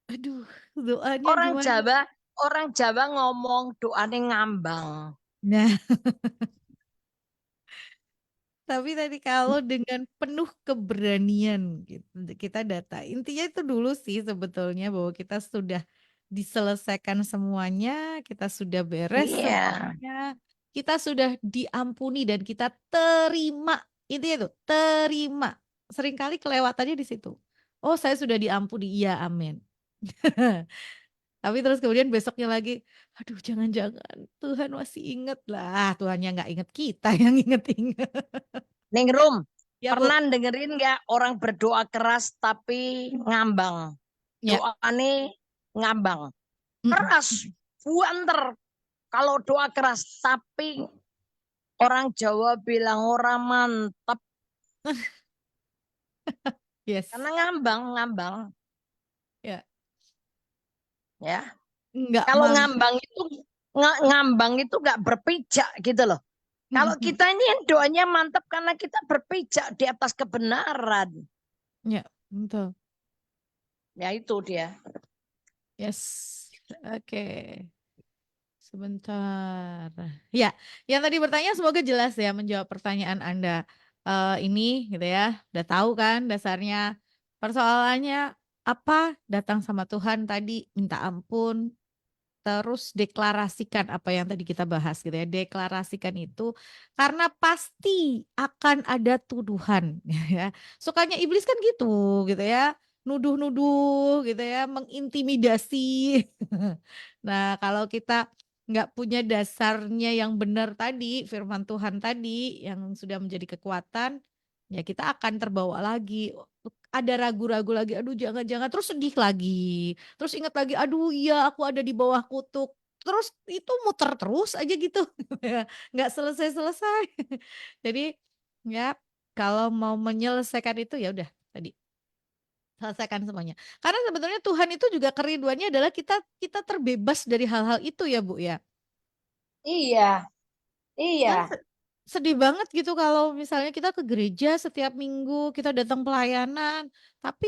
aduh doanya Orang gimana? Jawa, orang Jawa ngomong doanya ngambang. Nah, tapi tadi kalau dengan penuh keberanian gitu, kita data. Intinya itu dulu sih sebetulnya bahwa kita sudah diselesaikan semuanya, kita sudah beres Iya. semuanya, kita sudah diampuni dan kita terima Intinya itu terima. Seringkali kelewatannya di situ. Oh, saya sudah diampuni. Iya, amin. Tapi terus kemudian besoknya lagi, aduh jangan-jangan Tuhan masih inget lah. Tuhannya nggak inget, kita yang inget-inget. Ningrum, Ya Bu, pernah dengerin nggak orang berdoa keras tapi ngambang? ya. Doane ngambang. Mm-mm. Keras, buanter. Kalau doa keras, tapi orang Jawa bilang orang mantap. Yes, Karena ngambang, ngambang. ya. Ya, Nggak kalau mang. ngambang itu nggak berpijak gitu loh. Kalau Mm-mm. kita ini doanya mantap karena kita berpijak di atas kebenaran. Ya, betul. Ya itu dia. Yes. Oke. Sebentar. Ya, yang tadi bertanya semoga jelas ya menjawab pertanyaan Anda. Ini gitu ya, udah tahu kan dasarnya persoalannya apa? Datang sama Tuhan tadi, minta ampun, terus deklarasikan apa yang tadi kita bahas gitu ya. Deklarasikan itu karena pasti akan ada tuduhan ya. Sukanya iblis kan gitu ya. Nuduh-nuduh gitu ya, mengintimidasi. Nah, kalau kita nggak punya dasarnya yang benar tadi, firman Tuhan tadi yang sudah menjadi kekuatan, ya kita akan terbawa lagi. Ada ragu-ragu lagi, aduh jangan-jangan, terus sedih lagi. Terus ingat lagi, aduh iya aku ada di bawah kutuk. Terus itu muter terus aja gitu. Ya, nggak selesai-selesai. Jadi ya kalau mau menyelesaikan itu ya udah tadi selesaikan semuanya. Karena sebetulnya Tuhan itu juga kerinduannya adalah kita kita terbebas dari hal-hal itu ya Bu ya. Iya, Kan iya. sedih banget gitu kalau misalnya kita ke gereja setiap minggu, kita datang pelayanan, tapi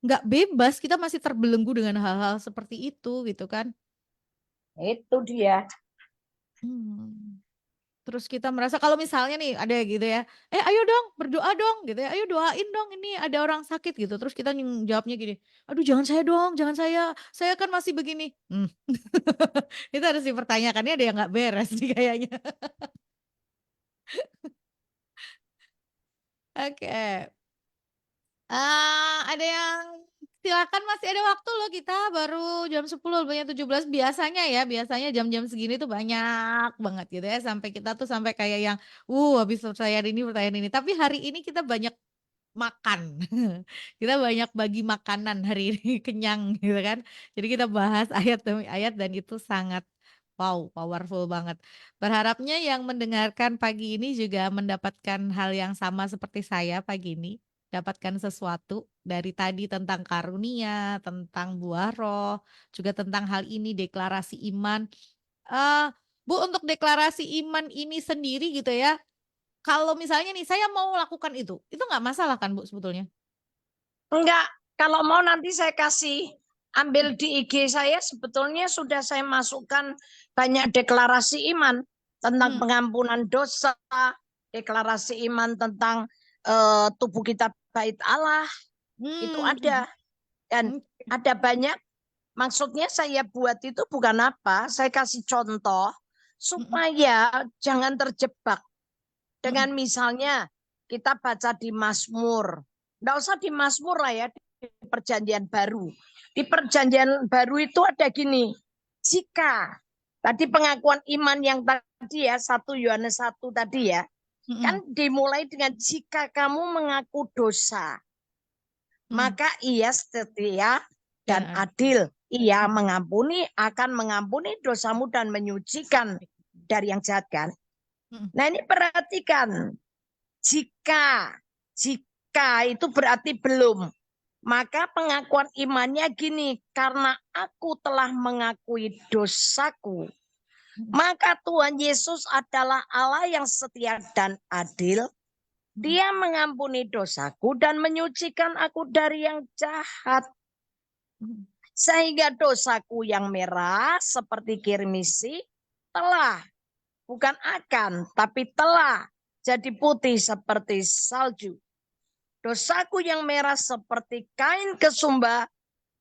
nggak bebas, kita masih terbelenggu dengan hal-hal seperti itu gitu kan. Itu dia. Hmm. Terus kita merasa kalau misalnya nih ada gitu ya, ayo dong berdoa dong gitu ya, ayo doain dong ini ada orang sakit gitu. Terus kita jawabnya gini, aduh jangan saya dong, jangan saya kan masih begini. Itu harus dipertanyakannya ada yang nggak beres nih kayaknya. Oke. Ada yang silakan masih ada waktu loh kita baru jam 10 banyak 17 biasanya ya biasanya jam-jam segini tuh banyak banget gitu ya sampai kita tuh sampai kayak yang habis pertanyaan ini tapi hari ini kita banyak makan kita banyak bagi makanan hari ini kenyang gitu kan jadi kita bahas ayat demi ayat dan itu sangat wow powerful banget berharapnya yang mendengarkan pagi ini juga mendapatkan hal yang sama seperti saya pagi ini dapatkan sesuatu dari tadi tentang karunia, tentang buah roh, juga tentang hal ini deklarasi iman. eh Bu, untuk deklarasi iman ini sendiri gitu ya, kalau misalnya nih saya mau lakukan itu nggak masalah kan Bu sebetulnya? Enggak, kalau mau nanti saya kasih ambil di IG saya sebetulnya sudah saya masukkan banyak deklarasi iman tentang Hmm, pengampunan dosa, deklarasi iman tentang tubuh kita bait Allah, itu hmm, ada dan hmm, ada banyak. Maksudnya saya buat itu bukan apa, saya kasih contoh hmm, supaya jangan terjebak hmm, dengan misalnya kita baca di Mazmur. Nggak usah di Mazmur lah ya, di perjanjian baru. Di perjanjian baru itu ada gini, jika tadi pengakuan iman yang tadi ya, 1 Yohanes 1 tadi ya, hmm, hmm, kan dimulai dengan jika kamu mengaku dosa, hmm. maka ia setia dan Dan ada. adil. Ia Hmm, akan mengampuni dosamu dan menyucikan dari yang jahat kan. hmm, Nah ini perhatikan, jika, jika itu berarti belum. Maka pengakuan imannya gini, karena aku telah mengakui dosaku, hmm, maka Tuhan Yesus adalah Allah yang setia dan adil. hmm, Dia mengampuni dosaku dan menyucikan aku dari yang jahat. hmm, Sehingga dosaku yang merah seperti kirmisi telah, bukan akan, tapi telah jadi putih seperti salju. Dosaku yang merah seperti kain kesumba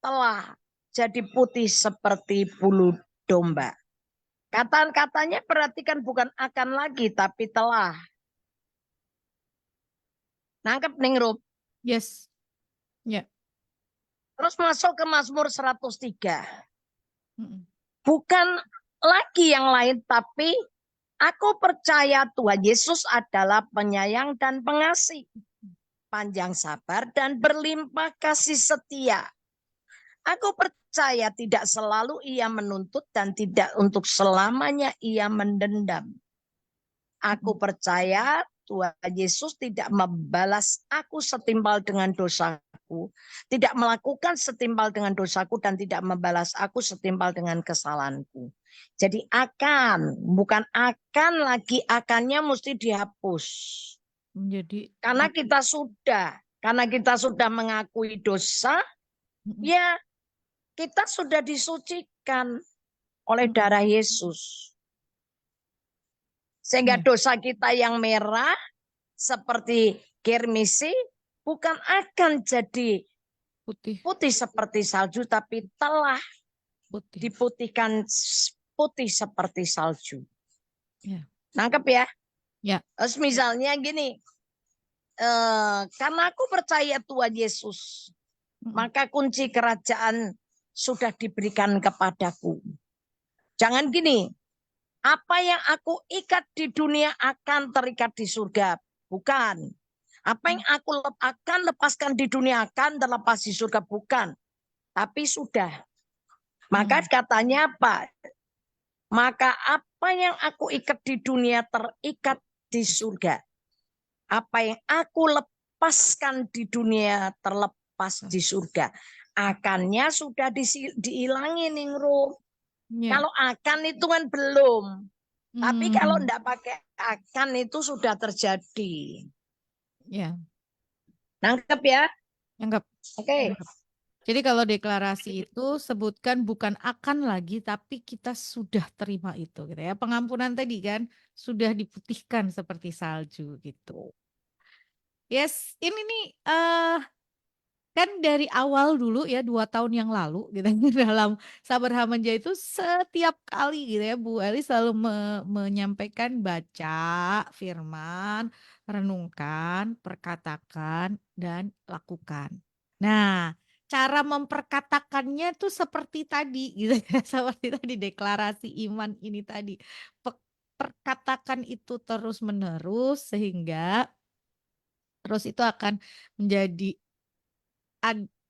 telah jadi putih seperti bulu domba. Kata-katanya perhatikan bukan akan lagi tapi telah. Nangkep Ningrum. Yes. Ya. Terus masuk ke Mazmur 103. Mm-mm. Bukan lagi yang lain, tapi aku percaya Tuhan Yesus adalah penyayang dan pengasih, panjang sabar dan berlimpah kasih setia. Aku percaya tidak selalu ia menuntut dan tidak untuk selamanya ia mendendam. Aku percaya Tuhan Yesus tidak membalas aku setimpal dengan dosaku, tidak melakukan setimpal dengan dosaku dan tidak membalas aku setimpal dengan kesalahanku. Jadi bukan akan lagi, akannya mesti dihapus. Menjadi Karena kita sudah mengakui dosa, ya kita sudah disucikan oleh darah Yesus. Sehingga ya, dosa kita yang merah seperti kirmisi bukan akan jadi putih, putih seperti salju, tapi telah putih. diputihkan putih seperti salju. Ya. Nangkep ya? Ya. Terus misalnya gini, karena aku percaya Tuhan Yesus, maka kunci kerajaan sudah diberikan kepadaku. Jangan gini, apa yang aku ikat di dunia akan terikat di surga. Bukan. Apa yang aku akan lepaskan di dunia akan terlepas di surga. Bukan. Tapi sudah. Maka katanya apa? Maka apa yang aku ikat di dunia terikat di surga. Apa yang aku lepaskan di dunia terlepas di surga. Akannya sudah dihilangi Ningrum. Ya. Kalau akan itu kan belum. Tapi kalau Hmm. enggak pakai akan itu sudah terjadi. Ya. Nangkep ya? Anggap. Oke. Jadi kalau deklarasi itu sebutkan bukan akan lagi, tapi kita sudah terima itu, gitu ya. Pengampunan tadi kan sudah diputihkan seperti salju gitu. Yes, ini nih kan dari awal dulu ya 2 tahun yang lalu gitu dalam Sabar Hamanja itu setiap kali gitu ya Bu Eli selalu menyampaikan baca firman, renungkan, perkatakan dan lakukan. Nah, cara memperkatakannya tuh seperti tadi gitu ya, seperti tadi deklarasi iman ini tadi. Perkatakan itu terus-menerus sehingga terus itu akan menjadi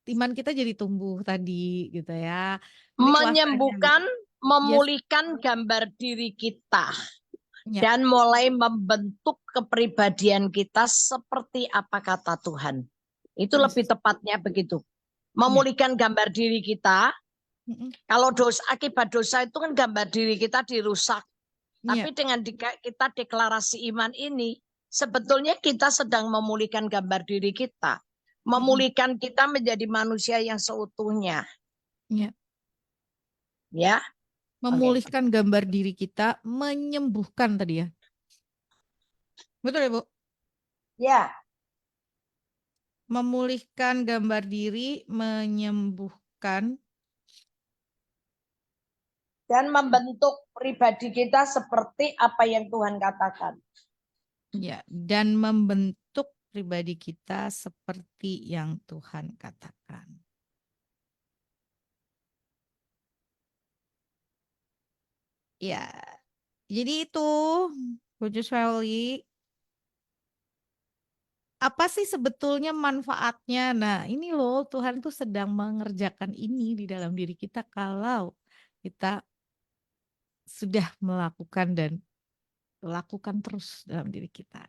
iman kita jadi tumbuh tadi gitu ya. Ini kuasanya. Menyembuhkan, Yes, memulihkan gambar diri kita. ya, Dan mulai membentuk kepribadian kita seperti apa kata Tuhan. Itu lebih yes, tepatnya begitu. ya, Memulihkan gambar diri kita. mm-mm, Kalau akibat dosa itu kan gambar diri kita dirusak. ya, Tapi dengan kita deklarasi iman ini, sebetulnya kita sedang memulihkan gambar diri kita. mm-mm, Memulihkan kita menjadi manusia yang seutuhnya. ya. Ya, oke. Memulihkan gambar diri kita, menyembuhkan tadi ya. Betul ya, Bu? Ya, Memulihkan gambar diri, menyembuhkan, dan membentuk pribadi kita seperti apa yang Tuhan katakan. ya, dan membentuk pribadi kita seperti yang Tuhan katakan. Ya, jadi itu, Bu Joshua, apa sih sebetulnya manfaatnya? Nah, ini loh Tuhan tuh sedang mengerjakan ini di dalam diri kita kalau kita sudah melakukan dan lakukan terus dalam diri kita.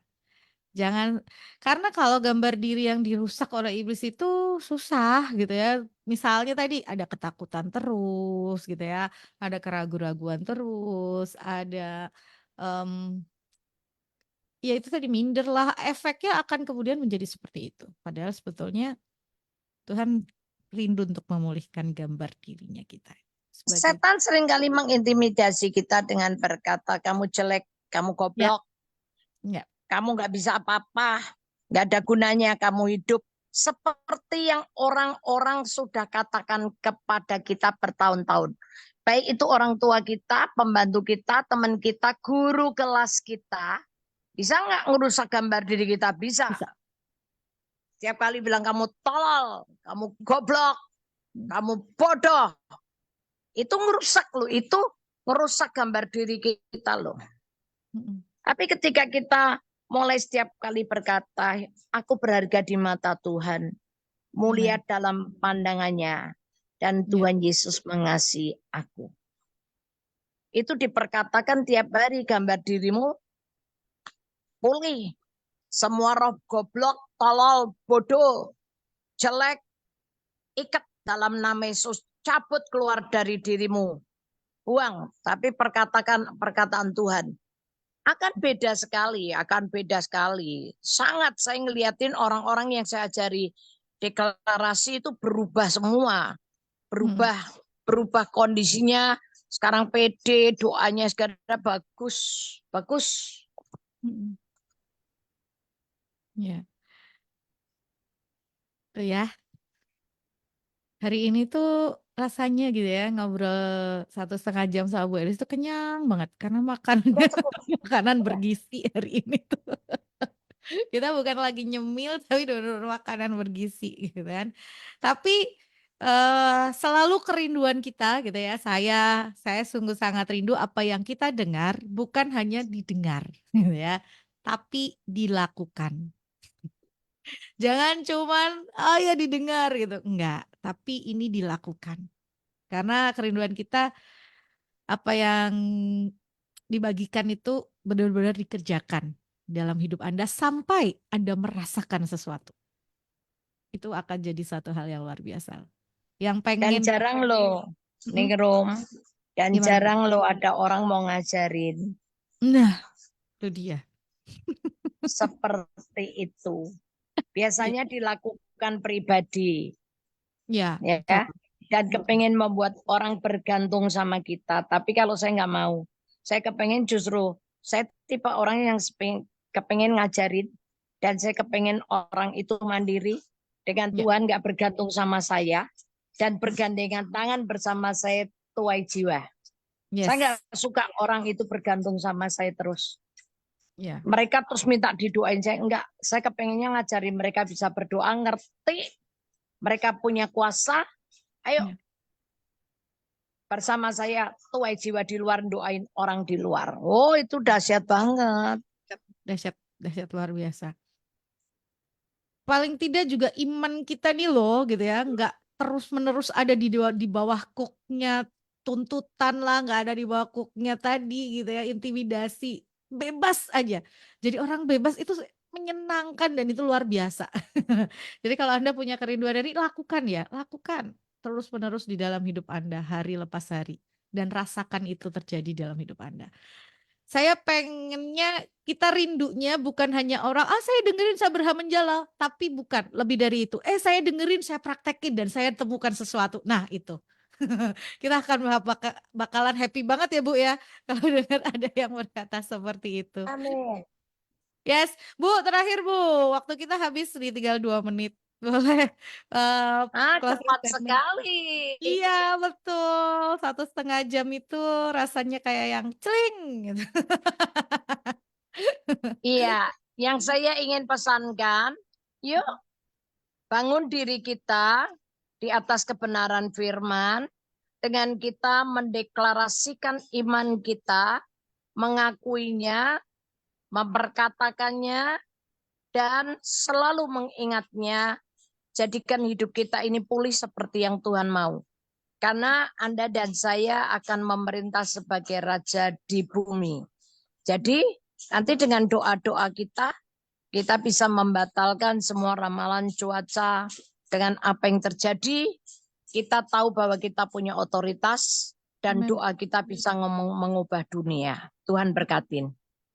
Jangan karena kalau gambar diri yang dirusak oleh iblis itu susah gitu ya. Misalnya tadi ada ketakutan terus gitu ya, ada keraguan-raguan terus, ada em, ya itu tadi minder lah. Efeknya akan kemudian menjadi seperti itu. Padahal sebetulnya Tuhan rindu untuk memulihkan gambar dirinya kita sebagai Setan seringkali mengintimidasi kita dengan berkata, kamu jelek, kamu ya, goblok, ya, kamu nggak bisa apa-apa, nggak ada gunanya kamu hidup. Seperti yang orang-orang sudah katakan kepada kita bertahun-tahun. Baik itu orang tua kita, pembantu kita, teman kita, guru kelas kita. Bisa nggak ngerusak gambar diri kita? Bisa. bisa. Setiap kali bilang kamu tolol, kamu goblok, kamu bodoh. Itu ngerusak loh, itu ngerusak gambar diri kita loh. Tapi ketika kita mulai setiap kali berkata, aku berharga di mata Tuhan, mulia dalam pandangannya, dan Tuhan Yesus mengasihi aku. Itu diperkatakan tiap hari, gambar dirimu pulih. Semua roh goblok, tolol, bodoh, jelek, ikat dalam nama Yesus, cabut keluar dari dirimu. Buang, tapi perkataan Tuhan. Akan beda sekali, Sangat saya ngeliatin orang-orang yang saya ajari deklarasi itu berubah semua. Berubah kondisinya. Sekarang pede, doanya sekarang bagus. Ya. Tuh ya. Hari ini tuh rasanya gitu ya ngobrol 1,5 jam sama Bu Elis tuh kenyang banget karena makanannya makanan bergizi hari ini tuh. Kita bukan lagi nyemil tapi bener-bener makanan bergizi gitu kan. Tapi selalu kerinduan kita gitu ya. Saya sungguh sangat rindu apa yang kita dengar bukan hanya didengar gitu ya, tapi dilakukan. Jangan cuman oh ya didengar gitu, enggak, tapi ini dilakukan. Karena kerinduan kita apa yang dibagikan itu benar-benar dikerjakan dalam hidup Anda sampai Anda merasakan sesuatu. Itu akan jadi satu hal yang luar biasa. Yang Dan pengen jarang loh, Ningrum, dan gimana Bu? jarang loh ada orang mau ngajarin. Nah, itu dia. Seperti itu. Biasanya dilakukan pribadi. Ya, betul. Ya, dan kepengen membuat orang bergantung sama kita. Tapi kalau saya nggak mau, saya kepengen justru saya tipe orang yang kepengen ngajarin dan saya kepengen orang itu mandiri dengan Ya, Tuhan, nggak bergantung sama saya dan bergandengan tangan bersama saya tuai jiwa. Saya nggak yes. suka orang itu bergantung sama saya terus. Ya, Mereka terus minta didoain, saya enggak. Saya kepengennya ngajarin mereka bisa berdoa, ngerti mereka punya kuasa. Ayo ya. bersama saya tuai jiwa di luar, doain orang di luar. Oh, itu dahsyat banget. Dahsyat, dahsyat luar biasa. Paling tidak juga iman kita nih loh gitu ya, nggak terus-menerus ada di bawah kuknya tuntutan lah, nggak ada di bawah kuknya tadi gitu ya, intimidasi, bebas aja. Jadi orang bebas itu menyenangkan dan itu luar biasa. Jadi kalau Anda punya kerinduan dari lakukan ya, lakukan terus-menerus di dalam hidup Anda hari lepas hari dan rasakan itu terjadi dalam hidup Anda. Saya pengennya kita rindunya bukan hanya orang, ah saya dengerin Sabrha Menjala, tapi bukan, lebih dari itu. Saya dengerin, saya praktekin dan saya temukan sesuatu. Nah itu, kita akan bakalan happy banget ya Bu ya, kalau dengar ada yang berkata seperti itu. Amin. Yes, Bu, terakhir Bu, waktu kita habis nih tinggal 2 menit. Boleh closing Cepat statement? sekali. Iya betul, 1,5 jam itu rasanya kayak yang celing gitu. Iya, yang saya ingin pesankan, yuk bangun diri kita di atas kebenaran firman dengan kita mendeklarasikan iman kita, mengakuinya, memperkatakannya, dan selalu mengingatnya. Jadikan hidup kita ini pulih seperti yang Tuhan mau. Karena Anda dan saya akan memerintah sebagai raja di bumi. Jadi nanti dengan doa-doa kita bisa membatalkan semua ramalan cuaca. Dengan apa yang terjadi, kita tahu bahwa kita punya otoritas dan Amen. doa kita bisa mengubah dunia. Tuhan berkatin.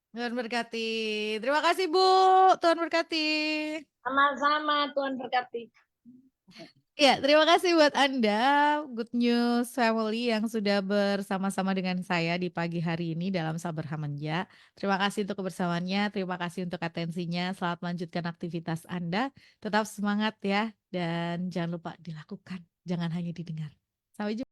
Tuhan berkati. Terima kasih Bu. Tuhan berkati. Sama-sama, Tuhan berkati. Ya, terima kasih buat Anda, Good News Family yang sudah bersama-sama dengan saya di pagi hari ini dalam Sabar Hamanja. Terima kasih untuk kebersamaannya, terima kasih untuk atensinya. Selamat melanjutkan aktivitas Anda. Tetap semangat ya, dan jangan lupa dilakukan, jangan hanya didengar. Sampai jumpa.